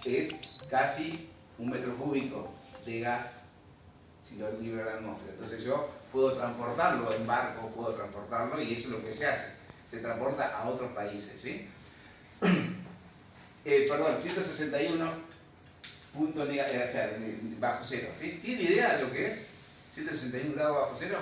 es casi 1 metro cúbico de gas si lo libero a la atmósfera. Entonces yo puedo transportarlo en barco, puedo transportarlo y eso es lo que se hace, se transporta a otros países, ¿sí? Perdón, 161 puntos o sea, bajo cero, ¿sí? ¿Tiene idea de lo que es 161 grados bajo cero?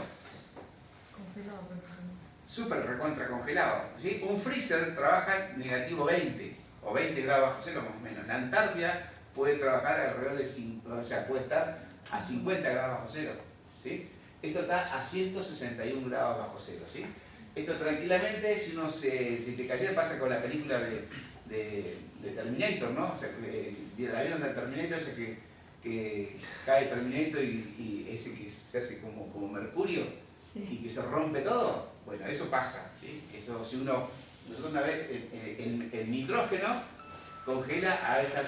Congelado, por ejemplo. Súper recontra congelado, ¿sí? Un freezer trabaja negativo 20 o 20 grados bajo cero más o menos. La Antártida puede trabajar alrededor de 5, o sea, puede estar a 50 grados bajo cero, ¿sí? Esto está a 161 grados bajo cero, ¿sí? Esto tranquilamente, si te cayera, pasa con la película de Terminator, ¿no? O sea, la vieron de Terminator, ese que cae Terminator y ese que se hace como mercurio y que se rompe todo. Bueno, eso pasa, ¿sí? Eso, nosotros una vez el nitrógeno congela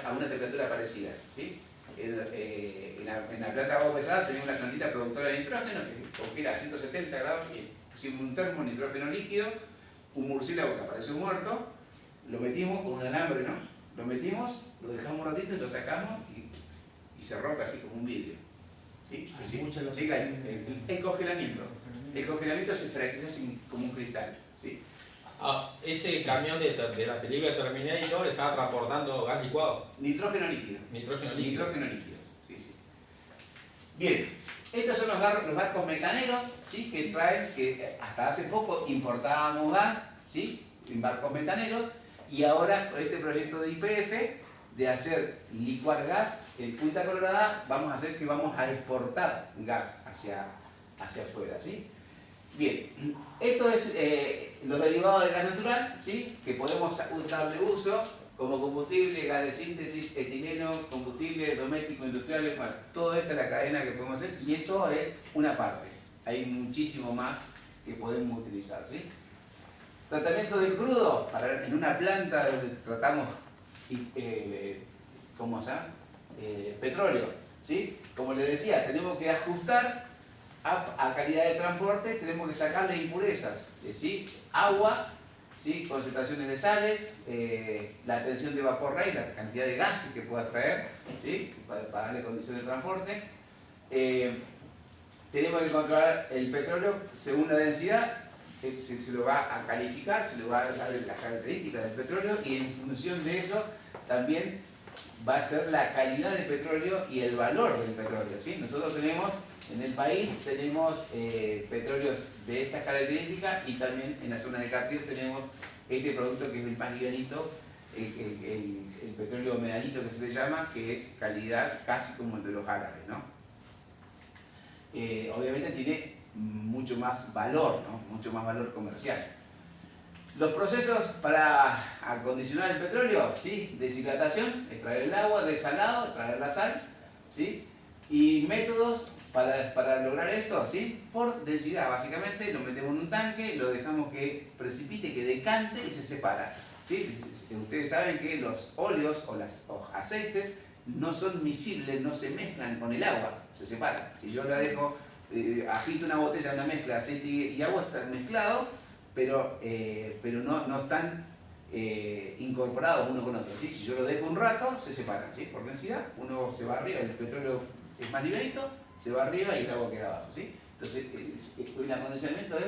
a una temperatura parecida, ¿sí? En la planta de agua pesada tenemos una plantita productora de nitrógeno que congela a 170 grados y pusimos un termo de nitrógeno líquido, un murciélago que apareció muerto, lo metimos con un alambre, ¿no? Lo metimos, lo dejamos un ratito y lo sacamos y se rompe así como un vidrio, ¿sí? El congelamiento. El congelamiento se fractura como un cristal, ¿sí? Ese camión de la película Terminator estaba transportando gas licuado. Nitrógeno líquido. Nitrógeno líquido. Nitrógeno líquido, sí, sí. Bien, estos son los barcos metaneros, ¿sí? Que traen, que hasta hace poco importábamos gas, ¿sí? En barcos metaneros, y ahora con este proyecto de YPF, de hacer licuar gas en Punta Colorada, vamos a hacer que vamos a exportar gas hacia afuera, ¿sí? Bien, esto es los derivados del gas natural, ¿sí? Que podemos darle uso como combustible, gas de síntesis, etileno, combustible doméstico, industrial, bueno, toda esta es la cadena que podemos hacer y esto es una parte, hay muchísimo más que podemos utilizar, ¿sí? Tratamiento del crudo, en una planta donde tratamos, ¿cómo se llama? Petróleo, ¿sí? Como les decía, tenemos que ajustar a calidad de transporte, tenemos que sacarle impurezas, ¿sí? Agua, ¿sí? Concentraciones de sales, la tensión de vapor rey, la cantidad de gases que pueda traer, ¿sí? Para darle condiciones de transporte. Tenemos que controlar el petróleo según la densidad, se lo va a calificar, se le va a dar las características del petróleo y en función de eso también va a ser la calidad del petróleo y el valor del petróleo, ¿sí? Nosotros tenemos, en el país tenemos petróleos de estas características y también en la zona de Cartier tenemos este producto que es el más livianito, el petróleo medanito que se le llama, que es calidad casi como el de los árabes, ¿no? Obviamente tiene mucho más valor, ¿no? Mucho más valor comercial. Los procesos para acondicionar el petróleo, ¿sí? Deshidratación, extraer el agua, desalado, extraer la sal, ¿sí? Y métodos para lograr esto, ¿sí? Por densidad, básicamente, lo metemos en un tanque, lo dejamos que precipite, que decante y se separa, ¿sí? Ustedes saben que los óleos o los aceites no son miscibles, no se mezclan con el agua, se separan. Si yo la dejo, agito una botella, una mezcla, aceite y agua, están mezclados, pero no están incorporados uno con otro, ¿sí? Si yo lo dejo un rato, se separan, ¿sí? Por densidad, uno se va arriba, el petróleo es más livianito, se va arriba y el agua queda abajo, ¿sí? Entonces, el acondicionamiento es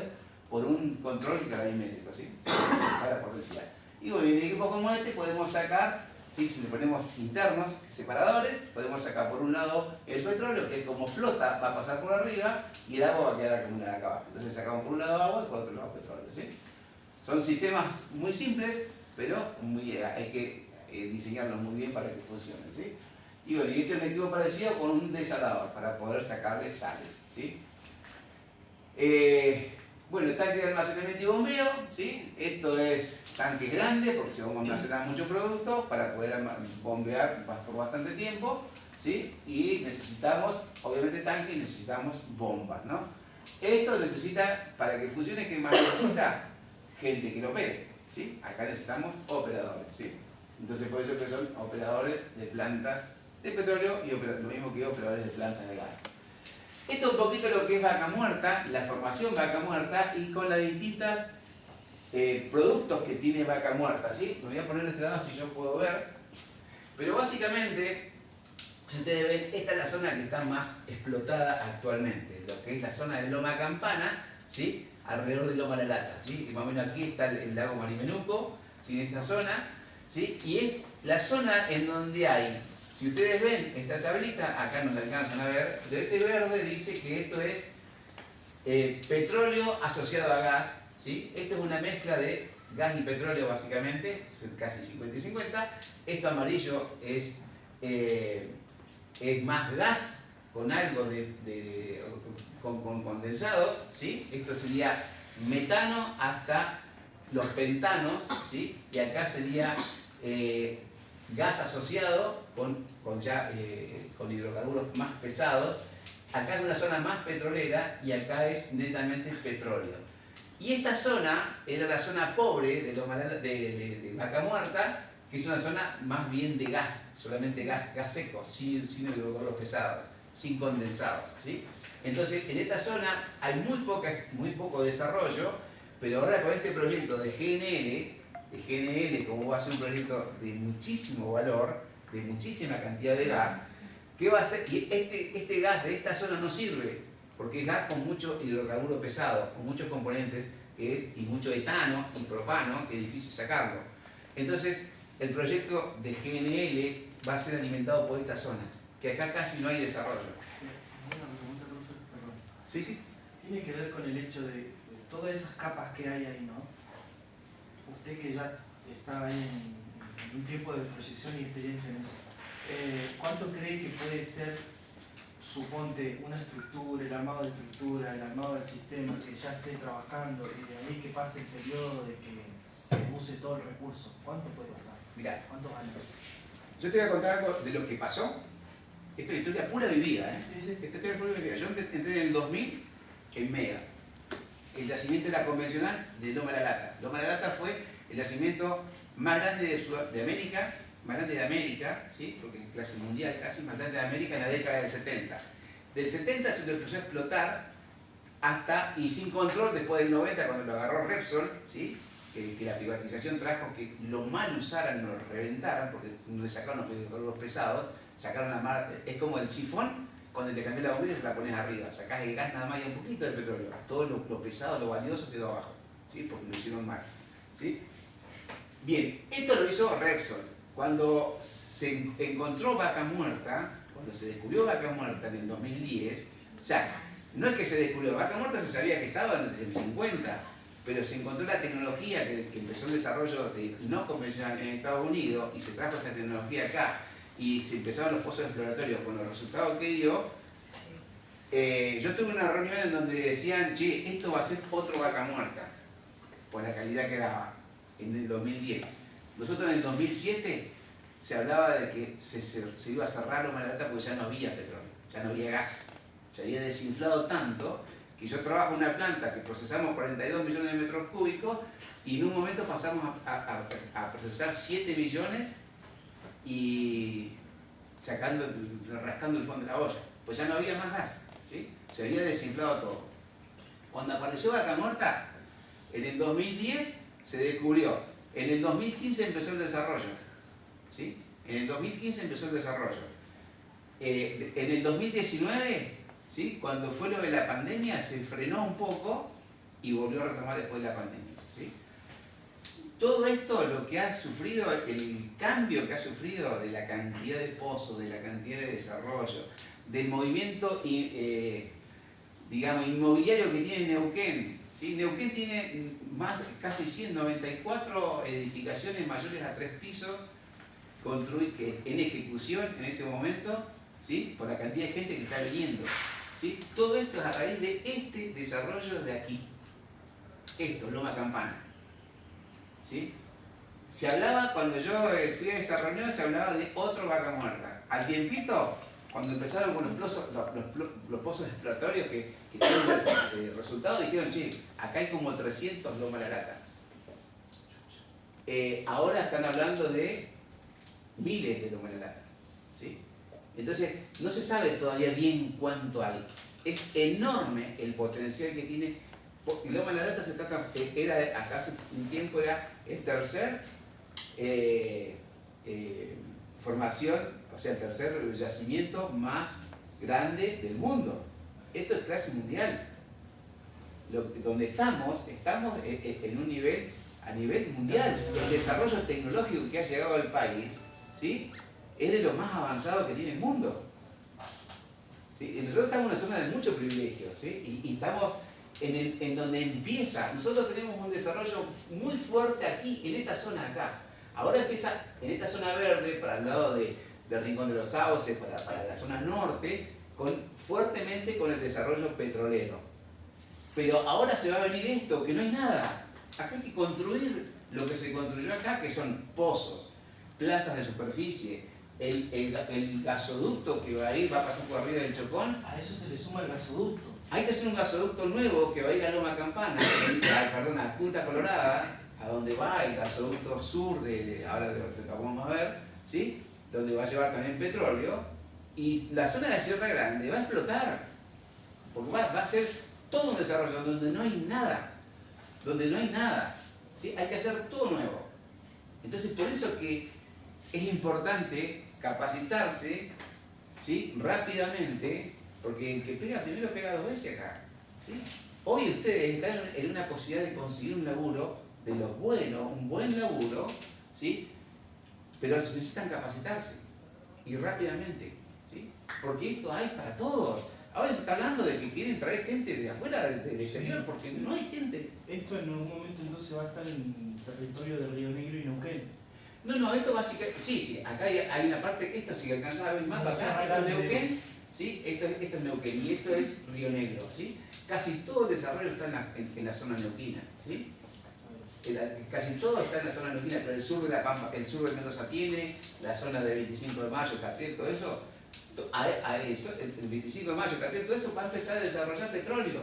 por un control gravimétrico, ¿sí? Se separa por densidad. Y bueno, en equipos como este podemos sacar, ¿sí? Si le ponemos internos, separadores, podemos sacar por un lado el petróleo, que como flota va a pasar por arriba, y el agua va a quedar acumulada acá abajo. Entonces sacamos por un lado agua y por otro lado petróleo, ¿sí? Son sistemas muy simples, pero hay que diseñarlos muy bien para que funcionen, ¿sí? Y bueno, y este es un equipo parecido con un desalador para poder sacarle sales, ¿sí? Bueno, tanque de almacenamiento y bombeo, ¿sí? Esto es tanques grandes porque se van a almacenar mucho producto para poder bombear por bastante tiempo, ¿sí? Y necesitamos, obviamente tanque y necesitamos bombas, ¿no? Esto necesita, para que funcione, ¿qué más necesita? Gente que lo opere, ¿sí? Acá necesitamos operadores, ¿sí? Entonces por eso que son operadores de plantas de petróleo y lo mismo que operadores de plantas de gas. Esto es un poquito lo que es Vaca Muerta, la formación Vaca Muerta y con las distintas productos que tiene Vaca Muerta, ¿sí? Me voy a poner de este lado si yo puedo ver. Pero básicamente, si ustedes ven, esta es la zona que está más explotada actualmente, lo que es la zona de Loma Campana, ¿sí? Alrededor de Loma La Lata, ¿sí? Y más o menos aquí está el lago Marimenuco, ¿sí? En esta zona, ¿sí? Y es la zona en donde hay, si ustedes ven esta tablita, acá no la alcanzan a ver, pero este verde dice que esto es petróleo asociado a gas, ¿sí? Esto es una mezcla de gas y petróleo básicamente, casi 50 y 50. Esto amarillo es más gas con algo con condensados, ¿sí? Esto sería metano hasta los pentanos, ¿sí? Y acá sería gas asociado con hidrocarburos más pesados. Acá es una zona más petrolera y acá es netamente petróleo. Y esta zona era la zona pobre de Vaca Muerta, que es una zona más bien de gas, solamente gas seco, sin hidrocarburos pesados, sin condensados, ¿sí? Entonces, en esta zona hay muy poco desarrollo, pero ahora con este proyecto de GNL, como va a ser un proyecto de muchísimo valor, de muchísima cantidad de gas, ¿qué va a hacer? Y este gas de esta zona no sirve, porque es gas con mucho hidrocarburo pesado, con muchos componentes, y mucho etano y propano, que es difícil sacarlo. Entonces, el proyecto de GNL va a ser alimentado por esta zona, que acá casi no hay desarrollo. Una pregunta, profesor, perdón. Sí, sí. Tiene que ver con el hecho de todas esas capas que hay ahí, ¿no? Usted que ya está ahí en un tiempo de proyección y experiencia en eso, ¿cuánto cree que puede ser, suponte, una estructura, el armado de estructura, el armado del sistema que ya esté trabajando y de ahí que pase el periodo de que se use todo el recurso? ¿Cuánto puede pasar? Mirá, ¿Cuántos años? yo te voy a contar algo de lo que pasó. Esto es historia pura vivida, ¿eh? Sí, sí. Esta historia pura vivida. Yo entré en el 2000 en Mega. El yacimiento era convencional de Loma La Lata. Loma La Lata fue el yacimiento más grande de América, más grande de América, ¿sí? Porque en clase mundial casi más grande de América en la década del 70. Del 70 se lo empezó a explotar y sin control después del 90 cuando lo agarró Repsol, ¿sí? Que la privatización trajo que lo mal usaran, lo reventaran, porque no le sacaron los pesados, es como el sifón, cuando le cambié la bombilla se la pones arriba, sacás el gas nada más y un poquito de petróleo, todo lo pesado, lo valioso quedó abajo, ¿sí? Porque lo hicieron mal, ¿sí? Bien, esto lo hizo Repsol. Cuando se encontró Vaca Muerta, cuando se descubrió Vaca Muerta en el 2010, o sea, no es que se descubrió, Vaca Muerta se sabía que estaba en el 50, pero se encontró la tecnología que empezó el desarrollo no convencional en Estados Unidos y se trajo esa tecnología acá y se empezaron los pozos exploratorios con los resultados que dio. Yo tuve una reunión en donde decían, che, esto va a ser otro Vaca Muerta, por la calidad que daba en el 2010. Nosotros en el 2007 se hablaba de que se iba a cerrar Loma La Lata porque ya no había petróleo, ya no había gas. Se había desinflado tanto que yo trabajo en una planta que procesamos 42 millones de metros cúbicos y en un momento pasamos a procesar 7 millones y rascando el fondo de la olla. Pues ya no había más gas, ¿sí? Se había desinflado todo. Cuando apareció Vaca Muerta, en el 2010 se descubrió. En el 2015 empezó el desarrollo, ¿sí? En el 2015 empezó el desarrollo. En el 2019, ¿sí? Cuando fue lo de la pandemia, se frenó un poco y volvió a retomar después de la pandemia, ¿sí? Todo esto, lo que ha sufrido, el cambio que ha sufrido de la cantidad de pozos, de la cantidad de desarrollo, del movimiento, digamos, inmobiliario que tiene Neuquén, ¿sí? Neuquén tiene casi 194 edificaciones mayores a 3 pisos en ejecución en este momento, ¿sí? Por la cantidad de gente que está viniendo, ¿sí? Todo esto es a raíz de este desarrollo de aquí. Esto, Loma Campana, ¿sí? Se hablaba, cuando yo fui a esa reunión, se hablaba de otro Vaca Muerta. Al tiempito, cuando empezaron con los pozos exploratorios que tienen resultados, dijeron, che, acá hay como 300 Loma La Lata. Ahora están hablando de miles de Loma La Lata, ¿sí? Entonces, no se sabe todavía bien cuánto hay. Es enorme el potencial que tiene. Y Loma de la Lata se trata, era, hasta hace un tiempo era el tercer formación, o sea, el tercer yacimiento más grande del mundo. Esto es clase mundial. Donde estamos en un nivel, a nivel mundial. El desarrollo tecnológico que ha llegado al país, ¿sí?, es de lo más avanzado que tiene el mundo. ¿Sí? Y nosotros estamos en una zona de mucho privilegio, ¿sí? Y estamos en donde empieza. Nosotros tenemos un desarrollo muy fuerte aquí, en esta zona acá. Ahora empieza en esta zona verde, para el lado de Rincón de los Sauces, para la zona norte, fuertemente con el desarrollo petrolero. Pero ahora se va a venir esto, que no hay nada. Acá hay que construir lo que se construyó acá, que son pozos, plantas de superficie, el gasoducto que va a ir, va a pasar por arriba del Chocón. A eso se le suma el gasoducto. Hay que hacer un gasoducto nuevo que va a ir a Loma Campana, perdón, a Punta Colorada, a donde va el gasoducto sur, ahora lo que vamos a ver, ¿sí?, donde va a llevar también petróleo. Y la zona de Sierra Grande va a explotar, porque va a ser todo un desarrollo donde no hay nada, ¿sí? Hay que hacer todo nuevo. Entonces, por eso que es importante capacitarse, ¿sí?, rápidamente, porque el que pega primero pega dos veces acá, ¿sí? Hoy ustedes están en una posibilidad de conseguir un laburo de los buenos, un buen laburo, ¿sí?, pero necesitan capacitarse y rápidamente, ¿sí?, porque esto hay para todos. Ahora se está hablando de que quieren traer gente de afuera, del exterior, porque no hay gente. Esto en algún momento entonces va a estar en territorio de Río Negro y Neuquén. No, esto básicamente, sí, acá hay una parte que esto, si alcanzás a ver más, acá es Neuquén, ¿sí? Esto es Neuquén y esto es Río Negro, ¿sí? Casi todo el desarrollo está en la zona neuquina, ¿sí? Casi todo está en la zona neuquina, pero el sur de La Pampa, el sur de Mendoza tiene, la zona de 25 de Mayo, Catriel, todo eso, el 25 de Mayo, Catriel, todo eso va a empezar a desarrollar petróleo.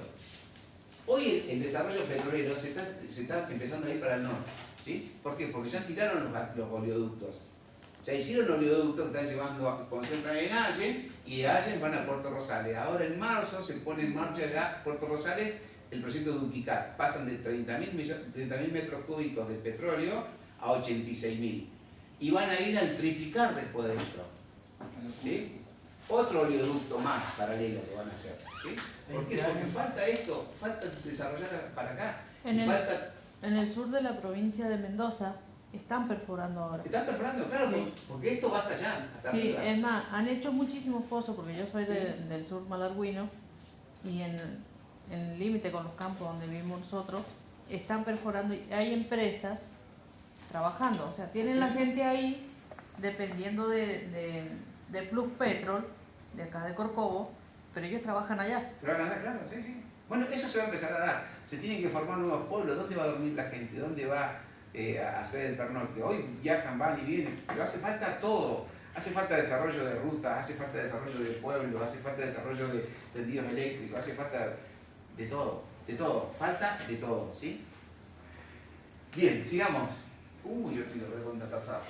Hoy el desarrollo petrolero se está empezando a ir para el norte, ¿sí? ¿Por qué? Porque ya tiraron los oleoductos. Ya hicieron los oleoductos que están llevando, concentran en Allen, y de Allen van a Puerto Rosales. Ahora en marzo se pone en marcha ya Puerto Rosales el proyecto de duplicar. Pasan de 30.000 metros cúbicos de petróleo a 86.000. Y van a ir al triplicar después de esto, ¿sí? Otro oleoducto más paralelo que van a hacer, ¿sí? ¿Por qué? Porque falta esto, falta desarrollar para acá. En el sur de la provincia de Mendoza están perforando ahora. Están perforando, claro, Sí. porque esto va hasta allá, hasta Sí, arriba. es más, han hecho muchísimos pozos, porque yo soy del sur malargüino, y en el límite con los campos donde vivimos nosotros, están perforando y hay empresas trabajando. O sea, tienen la gente ahí dependiendo de Plus Petrol, de acá de Corcovo, pero ellos trabajan allá. Claro, sí. Bueno, eso se va a empezar a dar. Se tienen que formar nuevos pueblos. ¿Dónde va a dormir la gente? ¿Dónde va a hacer el pernorte? Hoy viajan, van y vienen, pero hace falta todo. Hace falta desarrollo de rutas, hace falta desarrollo de pueblos, hace falta desarrollo de tendidos eléctricos, hace falta de todo. Falta de todo, ¿sí? Bien, sigamos. Yo estoy redonda atrasado.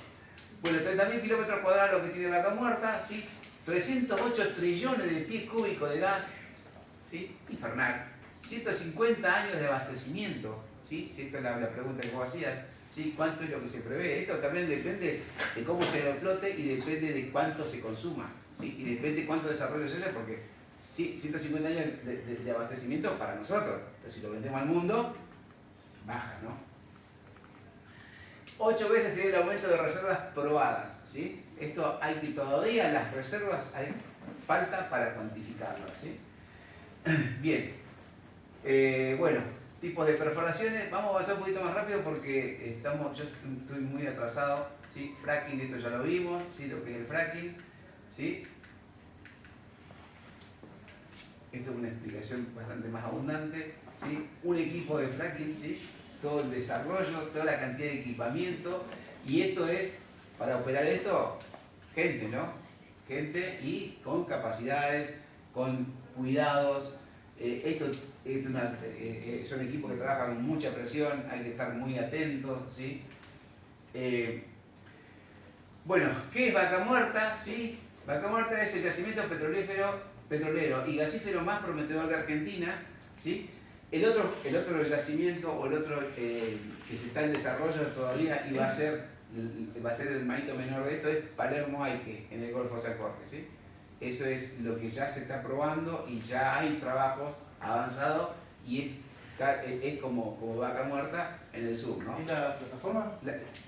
Bueno, 30.000 kilómetros cuadrados lo que tiene Vaca Muerta, ¿sí? 308 trillones de pies cúbicos de gas, ¿sí? Infernal. 150 años de abastecimiento, ¿sí? Si esta es la pregunta que vos hacías, ¿sí? ¿Cuánto es lo que se prevé? Esto también depende de cómo se lo explote y depende de cuánto se consuma, ¿sí? Y depende de cuánto desarrollo se haya, porque sí, 150 años de abastecimiento para nosotros, pero si lo vendemos al mundo, baja, ¿no? 8 veces sería el aumento de reservas probadas, ¿sí? Esto hay que todavía las reservas hay falta para cuantificarlas, ¿sí? Bien, bueno, tipos de perforaciones, vamos a avanzar un poquito más rápido porque yo estoy muy atrasado, ¿sí? Fracking, esto ya lo vimos, ¿sí? Lo que es el fracking, ¿sí? Esto es una explicación bastante más abundante, ¿sí? Un equipo de fracking, ¿sí? Todo el desarrollo, toda la cantidad de equipamiento, y esto es, para operar esto, gente, ¿no? Gente y con capacidades, con cuidados. Esto son equipos que trabajan con mucha presión, hay que estar muy atentos, ¿sí? Bueno, ¿qué es Vaca Muerta? ¿Sí? Vaca Muerta es el yacimiento petrolífero petrolero y gasífero más prometedor de Argentina, ¿sí? El otro yacimiento o el otro que se está en desarrollo todavía y va a ser el hermanito menor de esto es Palermo Aike, en el Golfo San Jorge, ¿sí? Eso es lo que ya se está probando y ya hay trabajos avanzados y es como Vaca Muerta en el sur, ¿no? ¿Y la plataforma?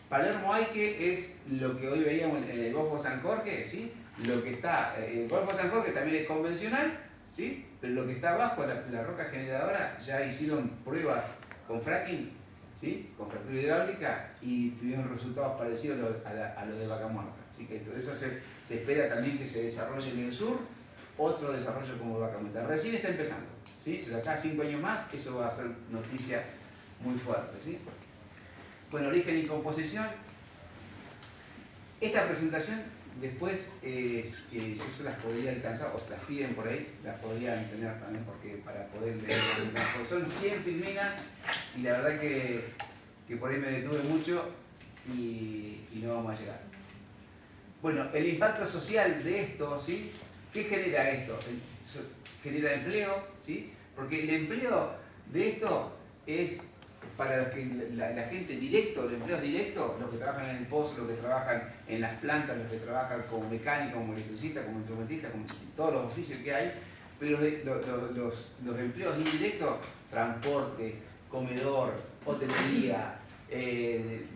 Palermo Aike es lo que hoy veíamos en el Golfo San Jorge, ¿sí? Lo que está, el Golfo San Jorge también es convencional, ¿sí? Pero lo que está abajo, la roca generadora, ya hicieron pruebas con fracking, ¿sí? Con fractura hidráulica y tuvieron resultados parecidos a los de Vaca Muerta. Así que eso se espera también que se desarrolle en el sur, otro desarrollo como Vaca Muerta. Recién está empezando, ¿sí? Pero acá 5 años más, eso va a ser noticia muy fuerte, ¿sí? Bueno, origen y composición. Esta presentación después yo se las podría alcanzar, o se las piden por ahí, las podrían tener también porque para poder leer, porque son 100 filminas y la verdad que por ahí me detuve mucho y no vamos a llegar. Bueno, el impacto social de esto, ¿sí? ¿Qué genera esto? Genera empleo, ¿sí? Porque el empleo de esto es para los que la gente directo, los empleos directos, los que trabajan en el pozo, los que trabajan en las plantas, los que trabajan como mecánico, como electricista, como instrumentista, como todos los oficios que hay, pero los empleos indirectos, transporte, comedor, hotelería,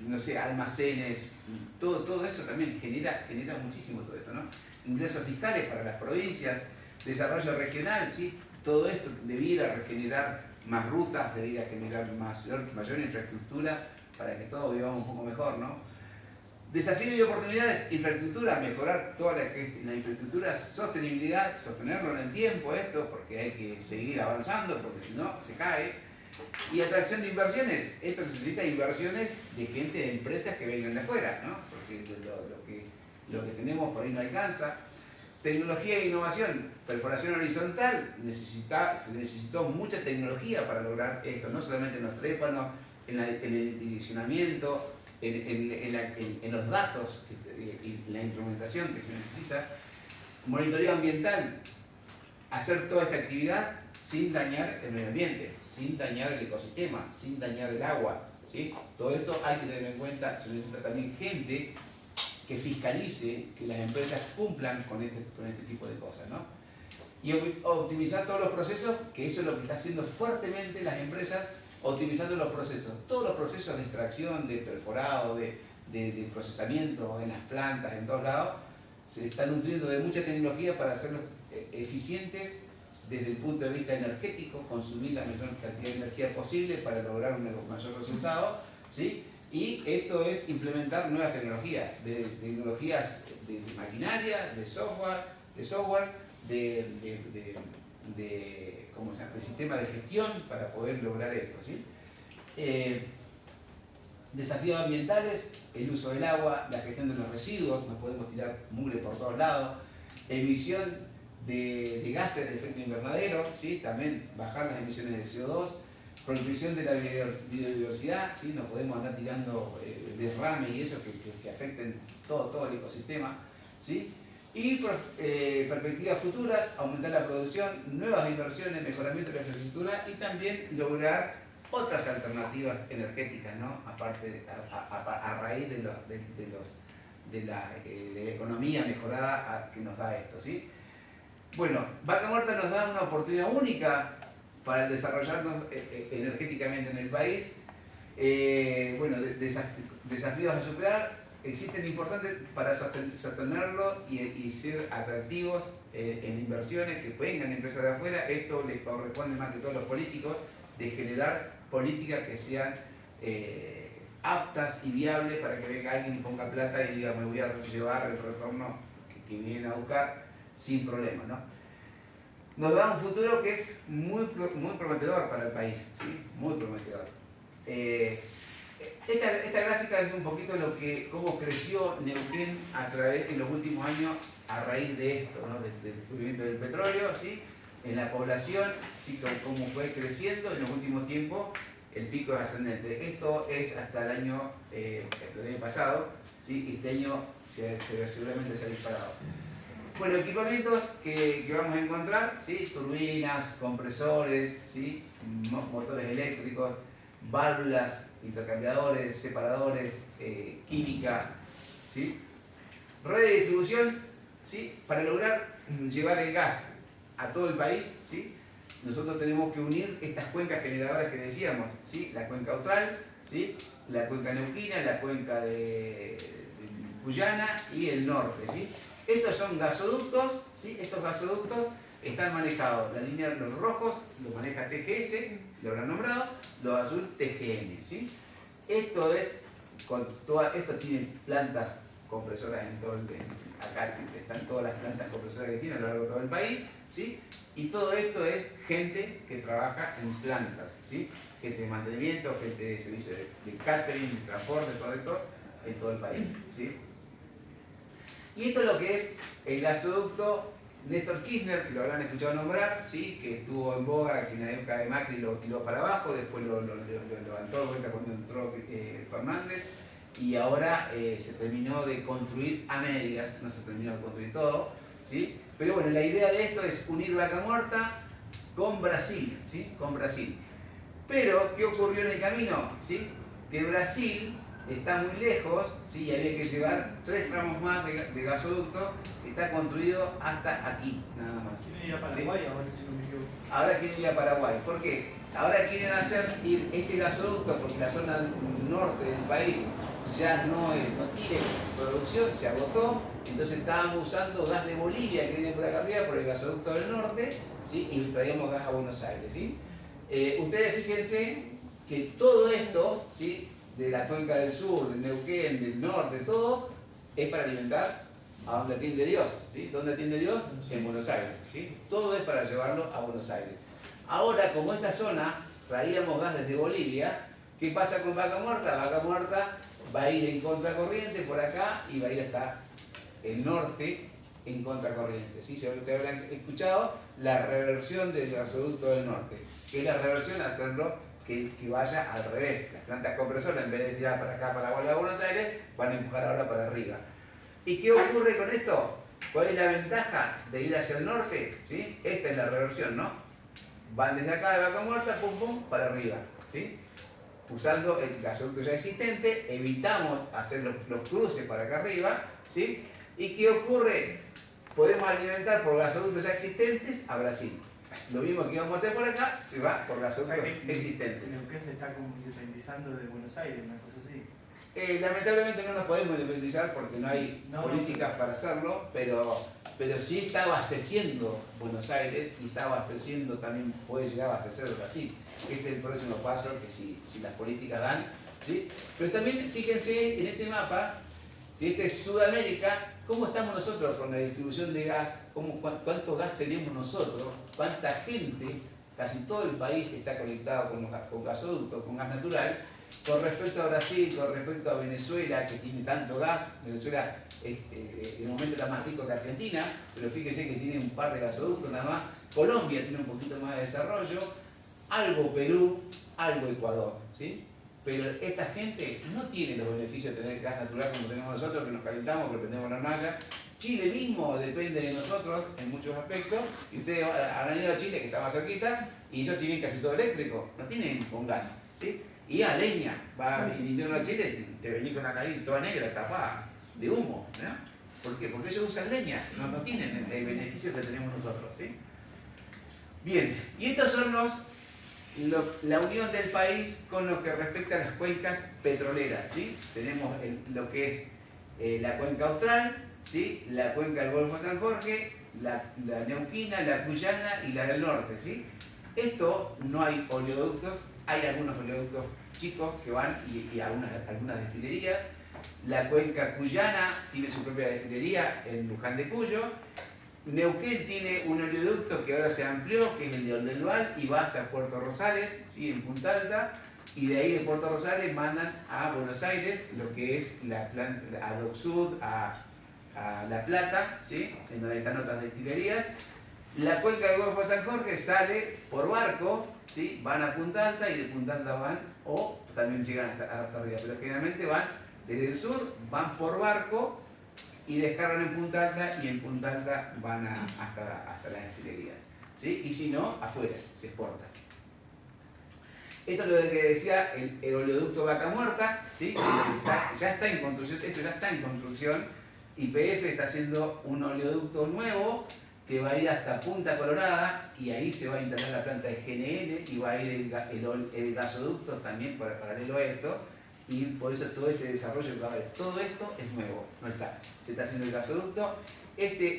no sé, almacenes, todo eso también genera muchísimo todo esto, ¿no? Ingresos fiscales para las provincias, desarrollo regional, ¿sí? Todo esto debiera generar más rutas, debiera generar mayor infraestructura para que todos vivamos un poco mejor, ¿no? Desafíos y oportunidades, infraestructura, mejorar toda la infraestructura, sostenibilidad, sostenerlo en el tiempo esto, porque hay que seguir avanzando, porque si no se cae. Y atracción de inversiones, esto necesita inversiones de gente, de empresas que vengan de afuera, ¿no? Porque lo que tenemos por ahí no alcanza. Tecnología e innovación, perforación horizontal, se necesitó mucha tecnología para lograr esto, no solamente en los trépanos, en el direccionamiento, en los datos y la instrumentación que se necesita. Monitoreo ambiental, hacer toda esta actividad sin dañar el medio ambiente, sin dañar el ecosistema, sin dañar el agua, ¿sí? Todo esto hay que tener en cuenta, se necesita también gente que fiscalice que las empresas cumplan con este tipo de cosas, ¿no? Y optimizar todos los procesos, que eso es lo que está haciendo fuertemente las empresas, optimizando los procesos, todos los procesos de extracción, de perforado, de procesamiento en las plantas, en todos lados, se están nutriendo de mucha tecnología para hacerlos eficientes desde el punto de vista energético, consumir la mayor cantidad de energía posible para lograr un mayor resultado, ¿sí? Y esto es implementar nuevas tecnologías, tecnologías de maquinaria, de software, ¿cómo se llama? De sistema de gestión para poder lograr esto, ¿sí? Desafíos ambientales, el uso del agua, la gestión de los residuos, no podemos tirar mugre por todos lados, emisión de gases de efecto invernadero, ¿sí? También bajar las emisiones de CO2, protección de la biodiversidad, ¿sí? No podemos andar tirando derrame y eso que afecten todo el ecosistema, ¿sí? Y perspectivas futuras, aumentar la producción, nuevas inversiones, mejoramiento de la infraestructura y también lograr otras alternativas energéticas, ¿no? Aparte, a raíz de la economía mejorada que nos da esto, ¿sí? Bueno, Vaca Muerta nos da una oportunidad única para desarrollarnos energéticamente en el país. Bueno, desafíos a superar, existen importantes para sostenerlo y ser atractivos en inversiones que vengan empresas de afuera. Esto les corresponde más que todos los políticos, de generar políticas que sean aptas y viables para que venga alguien y ponga plata y diga me voy a llevar el retorno que vienen a buscar sin problemas, ¿no? Nos da un futuro que es muy prometedor para el país, ¿sí? Muy prometedor. Esta gráfica es un poquito cómo creció Neuquén en los últimos años a raíz de esto, ¿no? Del descubrimiento del petróleo, ¿sí? En la población, ¿sí? Cómo fue creciendo en los últimos tiempos, el pico es ascendente. Esto es hasta el año pasado, ¿sí? Este año seguramente se ha disparado. Bueno, equipamientos que vamos a encontrar, ¿sí? Turbinas, compresores, ¿sí? Motores eléctricos, válvulas, intercambiadores, separadores, química, ¿sí? Red de distribución, ¿sí? Para lograr llevar el gas a todo el país, ¿sí? Nosotros tenemos que unir estas cuencas generadoras que decíamos, ¿sí? La cuenca austral, ¿sí? La cuenca neuquina, la cuenca de Guyana y el norte, ¿sí? Estos son gasoductos, ¿sí? Estos gasoductos están manejados, la línea de los rojos los maneja TGS, lo habrán nombrado, los azul TGN, ¿sí? Esto tiene plantas compresoras en todo acá están todas las plantas compresoras que tiene a lo largo de todo el país, ¿sí? Y todo esto es gente que trabaja en plantas, ¿sí? Gente de mantenimiento, gente de servicio de catering, de transporte, todo esto en todo el país, ¿sí? Y esto es lo que es el gasoducto Néstor Kirchner, que lo habrán escuchado nombrar, ¿sí? Que estuvo en boga, que en la época de Macri lo tiró para abajo, después lo levantó de vuelta cuando entró Fernández, y ahora se terminó de construir a medias, no se terminó de construir todo, ¿sí? Pero bueno, la idea de esto es unir Vaca Muerta con Brasil, ¿sí? Con Brasil. Pero, ¿qué ocurrió en el camino? ¿Sí? Que Brasil está muy lejos, ¿sí? Y había que llevar 3 tramos más de gasoducto, que está construido hasta aquí, nada más. ¿Quieren ir a Paraguay ahora, si no me equivoco? Ahora quieren ir a Paraguay. ¿Por qué? Ahora quieren hacer ir este gasoducto, porque la zona norte del país ya no tiene producción, se agotó, entonces estábamos usando gas de Bolivia que viene por acá arriba, por el gasoducto del norte, ¿sí? Y traíamos gas a Buenos Aires, ¿sí? Ustedes fíjense que todo esto, ¿sí? De la cuenca del sur, del Neuquén, del norte, todo, es para alimentar a donde atiende Dios, ¿sí? ¿Dónde atiende Dios? En Buenos Aires, ¿sí? Todo es para llevarlo a Buenos Aires. Ahora, como esta zona traíamos gas desde Bolivia, ¿qué pasa con Vaca Muerta? Vaca Muerta va a ir en contracorriente por acá y va a ir hasta el norte en contracorriente, ¿sí? Si ustedes habrán escuchado la reversión del gasoducto del norte, que es la reversión, hacerlo que vaya al revés. Las plantas compresoras, en vez de tirar para acá, para volver a Buenos Aires, van a empujar ahora para arriba. ¿Y qué ocurre con esto? ¿Cuál es la ventaja de ir hacia el norte? ¿Sí? Esta es la reversión, ¿no? Van desde acá de Vaca Muerta, pum, pum, para arriba, ¿sí? Usando el gasoducto ya existente, evitamos hacer los cruces para acá arriba, ¿sí? ¿Y qué ocurre? Podemos alimentar por gasoductos ya existentes a Brasil. Lo mismo que íbamos a hacer por acá, se va por gasoductos existentes. Neuquén se está como independizando de Buenos Aires, una cosa así. Lamentablemente no nos podemos independizar porque no hay políticas para hacerlo, pero sí está abasteciendo Buenos Aires y está abasteciendo, también puede llegar a abastecer Brasil. Este es el próximo paso que si las políticas dan, ¿sí? Pero también fíjense en este mapa, que este es Sudamérica, cómo estamos nosotros con la distribución de gas, cuánto gas tenemos nosotros, cuánta gente, casi todo el país está conectado con gasoductos, con gas natural, con respecto a Brasil, con respecto a Venezuela, que tiene tanto gas. Venezuela en el momento está más rico que Argentina, pero fíjense que tiene un par de gasoductos nada más. Colombia tiene un poquito más de desarrollo, algo Perú, algo Ecuador, ¿sí? Pero esta gente no tiene los beneficios de tener gas natural como tenemos nosotros, que nos calentamos, que prendemos la hornalla. Chile mismo depende de nosotros en muchos aspectos, y ustedes habrán ido a Chile, que está más cerquita, y ellos tienen casi todo eléctrico, no tienen con gas, ¿sí? Y a leña, va en invierno a Chile, te venís con la nariz toda negra, tapada de humo, ¿no? ¿Por qué? Porque ellos usan leña, no tienen el beneficio que tenemos nosotros, ¿sí? Bien, y estos son la unión del país con lo que respecta a las cuencas petroleras, ¿sí? Tenemos lo que es la cuenca austral, ¿sí? La cuenca del Golfo San Jorge, la neuquina, la cuyana y la del norte, ¿sí? Esto no hay oleoductos, hay algunos oleoductos chicos que van y algunas destilerías. La cuenca cuyana tiene su propia destilería en Luján de Cuyo. Neuquén tiene un oleoducto que ahora se amplió, que es el de Oldelval, y va hasta Puerto Rosales, ¿sí? En Punta Alta, y de ahí de Puerto Rosales mandan a Buenos Aires lo que es la planta, a Dock Sud, a La Plata, ¿sí? En donde están otras destilerías. La cuenca del Golfo de San Jorge sale por barco, ¿sí? Van a Punta Alta y de Punta Alta van, o también llegan hasta arriba, pero generalmente van desde el sur, van por barco y descargan en Punta Alta y en Punta Alta van hasta las destilerías, ¿sí? Y si no, afuera, se exporta. Esto es lo que decía el oleoducto Vaca Muerta, ¿sí? Ya está en construcción, esto ya está en construcción. YPF está haciendo un oleoducto nuevo que va a ir hasta Punta Colorada y ahí se va a instalar la planta de GNL y va a ir el gasoducto también paralelo a esto, y por eso todo este desarrollo que va a haber, todo esto es nuevo, no está. Se está haciendo el gasoducto.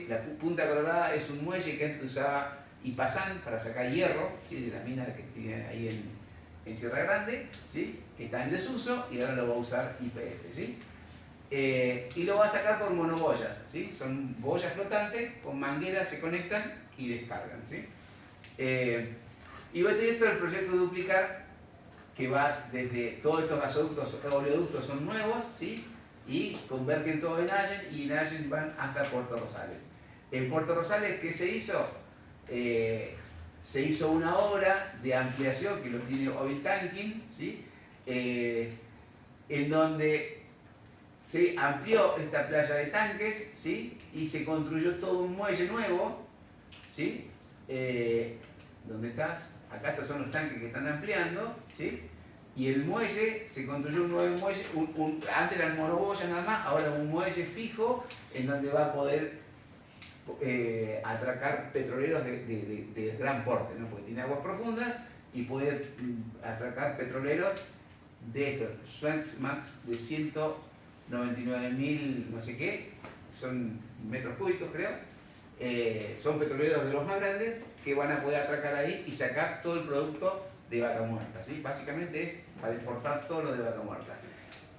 La Punta Colorada es un muelle que antes usaba Ipazán para sacar hierro, ¿sí? De la mina que tiene ahí en Sierra Grande, ¿sí? Que está en desuso y ahora lo va a usar YPF, ¿sí? Y lo va a sacar por monoboyas, ¿sí? Son boyas flotantes, con mangueras se conectan y descargan, ¿sí? Y esto es el proyecto de Duplicar, que va desde todos estos gasoductos, oleoductos son nuevos, ¿sí? Y convergen todo en Allen y en Allen van hasta Puerto Rosales. En Puerto Rosales, ¿qué se hizo? Se hizo una obra de ampliación que lo tiene Oil Tanking, ¿sí? En donde se amplió esta playa de tanques, ¿sí? Y se construyó todo un muelle nuevo, ¿sí? ¿Dónde estás? Acá estos son los tanques que están ampliando, ¿sí? Y el muelle, se construyó un nuevo muelle, antes eran monoboyas nada más, ahora un muelle fijo en donde va a poder atracar petroleros de gran porte, ¿no? Porque tiene aguas profundas y puede atracar petroleros de estos Suezmax de 199.000 no sé qué, son metros cúbicos creo, son petroleros de los más grandes que van a poder atracar ahí y sacar todo el producto de Vaca Muerta, ¿sí? Básicamente es para exportar todo lo de Vaca Muerta.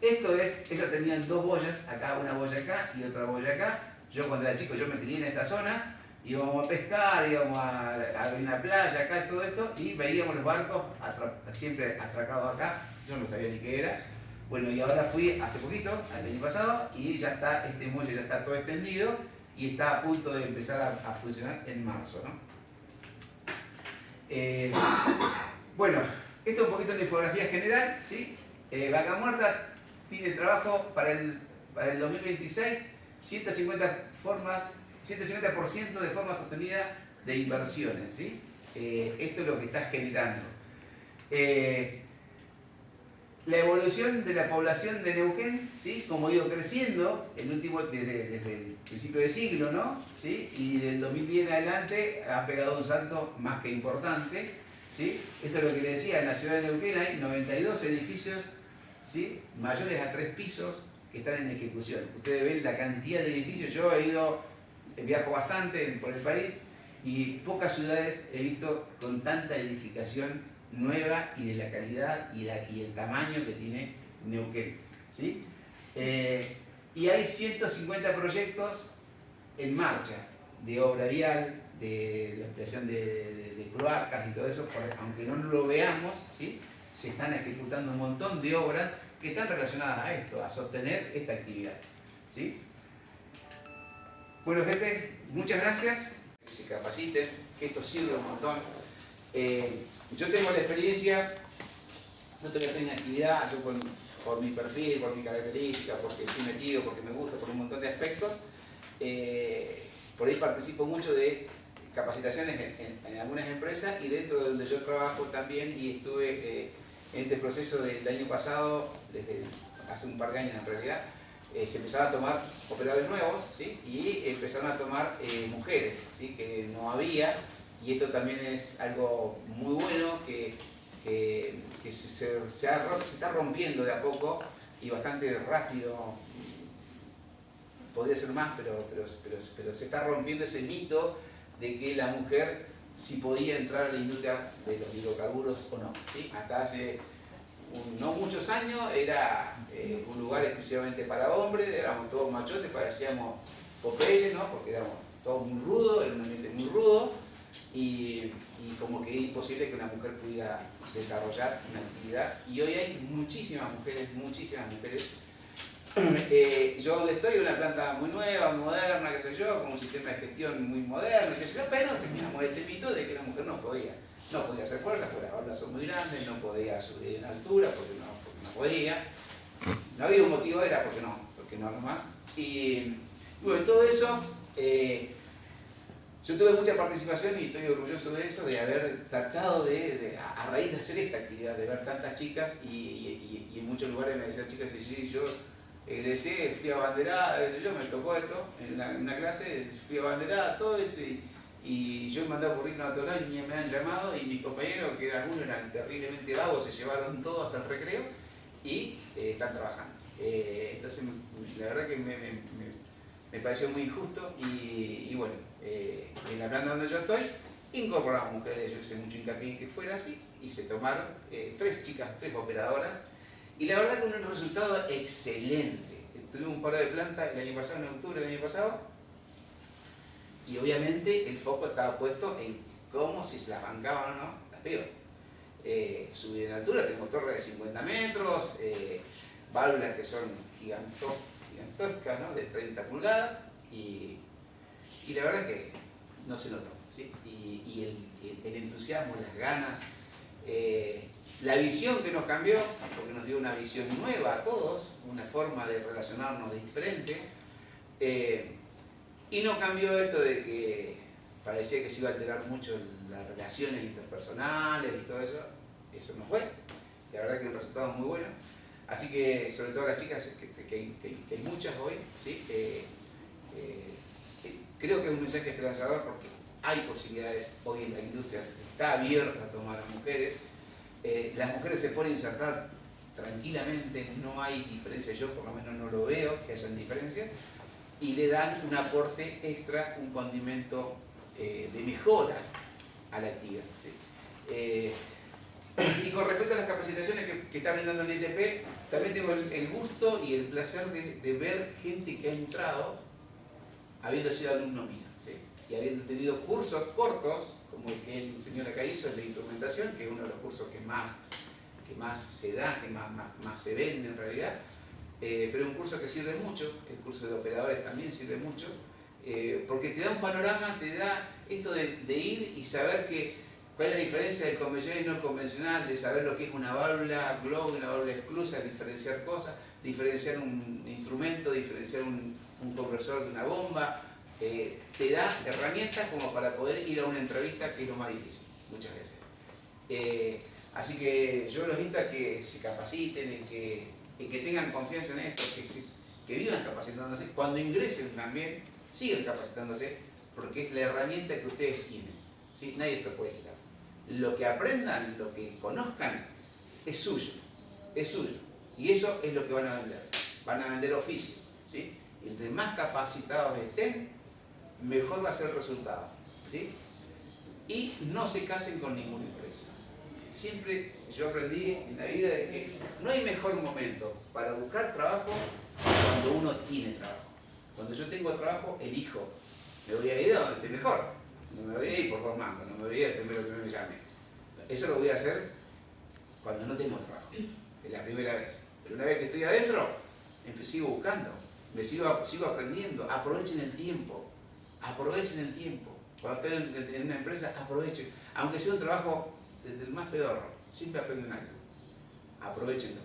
Ellos tenían dos boyas, acá una boya acá y otra boya acá. Yo cuando era chico, yo me crié en esta zona, íbamos a pescar, íbamos a una playa acá, todo esto, y veíamos los barcos siempre atracados acá, yo no sabía ni qué era. Bueno, y ahora fui hace poquito, el año pasado, y ya está, este muelle ya está todo extendido y está a punto de empezar a funcionar en marzo, ¿no? Bueno, esto es un poquito de infografía general, ¿sí? Vaca Muerta tiene trabajo para el 2026, 150% de forma sostenida de inversiones, ¿sí? Esto es lo que está generando. La evolución de la población de Neuquén, ¿sí? Como ha ido creciendo desde el principio del siglo, ¿no? ¿Sí? Y del 2010 en adelante ha pegado un salto más que importante, ¿sí? Esto es lo que le decía, en la ciudad de Neuquén hay 92 edificios, ¿sí? Mayores a 3 pisos que están en ejecución. Ustedes ven la cantidad de edificios, yo viajo bastante por el país y pocas ciudades he visto con tanta edificación nueva y de la calidad y el tamaño que tiene Neuquén, ¿sí? Y hay 150 proyectos en marcha de obra vial, de ampliación de cloacas y todo eso, aunque no lo veamos, ¿sí? Se están ejecutando un montón de obras que están relacionadas a esto, a sostener esta actividad, ¿sí? Bueno, gente, muchas gracias, que se capaciten, que esto sirve un montón. Yo tengo la experiencia, no tengo la actividad, yo por mi perfil, por mi característica, porque estoy metido, porque me gusta, por un montón de aspectos, por ahí participo mucho de capacitaciones en algunas empresas y dentro de donde yo trabajo también, y estuve en este proceso del año pasado, desde hace un par de años en realidad, se empezaron a tomar operadores nuevos, ¿sí? Y empezaron a tomar mujeres, ¿sí? Que no había. Y esto también es algo muy bueno que se está rompiendo de a poco y bastante rápido. Podría ser más, pero se está rompiendo ese mito de que la mujer si podía entrar a la industria de los hidrocarburos o no, ¿sí? Hasta hace no muchos años era un lugar exclusivamente para hombres, éramos todos machotes, parecíamos Popeye, ¿no? Porque éramos todos muy rudos, era un ambiente muy rudo. Y como que es imposible que una mujer pudiera desarrollar una actividad, y hoy hay muchísimas mujeres. Yo donde estoy, una planta muy nueva, moderna, qué sé yo, con un sistema de gestión muy moderno, qué sé yo, pero teníamos este mito de que la mujer no podía hacer fuerza, porque las olas son muy grandes, no podía subir en altura, porque no podía. No había un motivo, era porque no nomás. Y Bueno, todo eso, yo tuve mucha participación y estoy orgulloso de eso, de haber tratado a raíz de hacer esta actividad, de ver tantas chicas y en muchos lugares me decían chicas, y yo egresé, fui abanderada, yo me tocó esto en una clase, fui abanderada, todo eso, y yo he mandado currículum a todos lados y me han llamado, y mis compañeros, que algunos eran terriblemente vagos, se llevaron todo hasta el recreo y están trabajando. Entonces, la verdad que me pareció muy injusto y bueno, en la planta donde yo estoy, incorporamos mujeres, yo hice mucho hincapié en que fuera así, y se tomaron 3 chicas, 3 operadoras, y la verdad que un resultado excelente. Tuvimos un paro de planta el año pasado, en octubre del año pasado, y obviamente el foco estaba puesto en cómo, si se las bancaban o no, las pibas. Subir en altura, tengo torres de 50 metros, válvulas que son gigantescas, ¿no? De 30 pulgadas, y la verdad que no se notó, ¿sí? Y el entusiasmo, las ganas, la visión que nos cambió, porque nos dio una visión nueva a todos, una forma de relacionarnos diferente, y no cambió esto de que parecía que se iba a alterar mucho las relaciones interpersonales y todo eso. Eso no fue. La verdad que un resultado muy bueno. Así que, sobre todo las chicas, que hay muchas hoy, ¿sí? Creo que es un mensaje esperanzador porque hay posibilidades hoy en la industria, está abierta a tomar a las mujeres. Las mujeres se pueden insertar tranquilamente, no hay diferencia, yo por lo menos no lo veo que hayan diferencias, y le dan un aporte extra, un condimento de mejora a la actividad, ¿sí? Y con respecto a las capacitaciones que está brindando el ITP, también tengo el gusto y el placer de ver gente que ha entrado habiendo sido alumno mío, ¿sí? Y habiendo tenido cursos cortos, como el que el señor acá hizo, el de instrumentación, que es uno de los cursos que más se da, que más se vende en realidad, pero es un curso que sirve mucho, el curso de operadores también sirve mucho, porque te da un panorama, te da esto de ir y saber cuál es la diferencia del convencional y no convencional, de saber lo que es una válvula globe, una válvula exclusa, diferenciar cosas, diferenciar un instrumento, diferenciar un compresor de una bomba, te da herramientas como para poder ir a una entrevista, que es lo más difícil, muchas veces. Así que yo los invito a que se capaciten, que tengan confianza en esto, que vivan capacitándose, cuando ingresen también, sigan capacitándose, porque es la herramienta que ustedes tienen, ¿sí? Nadie se lo puede quitar. Lo que aprendan, lo que conozcan, es suyo, y eso es lo que van a vender oficio, ¿sí? Entre más capacitados estén, mejor va a ser el resultado, ¿sí? Y no se casen con ninguna empresa. Siempre yo aprendí en la vida de que no hay mejor momento para buscar trabajo cuando uno tiene trabajo. Cuando yo tengo trabajo, elijo, me voy a ir a donde esté mejor, no me voy a ir por 2 mangos, no me voy a ir al primero que me llame. Eso lo voy a hacer cuando no tengo trabajo, es la primera vez. Pero una vez que estoy adentro, sigo buscando, sigo aprendiendo. Aprovechen el tiempo, Cuando estén en una empresa, aprovechen. Aunque sea un trabajo desde el más pedorro, siempre aprenden algo. Aprovechenlo.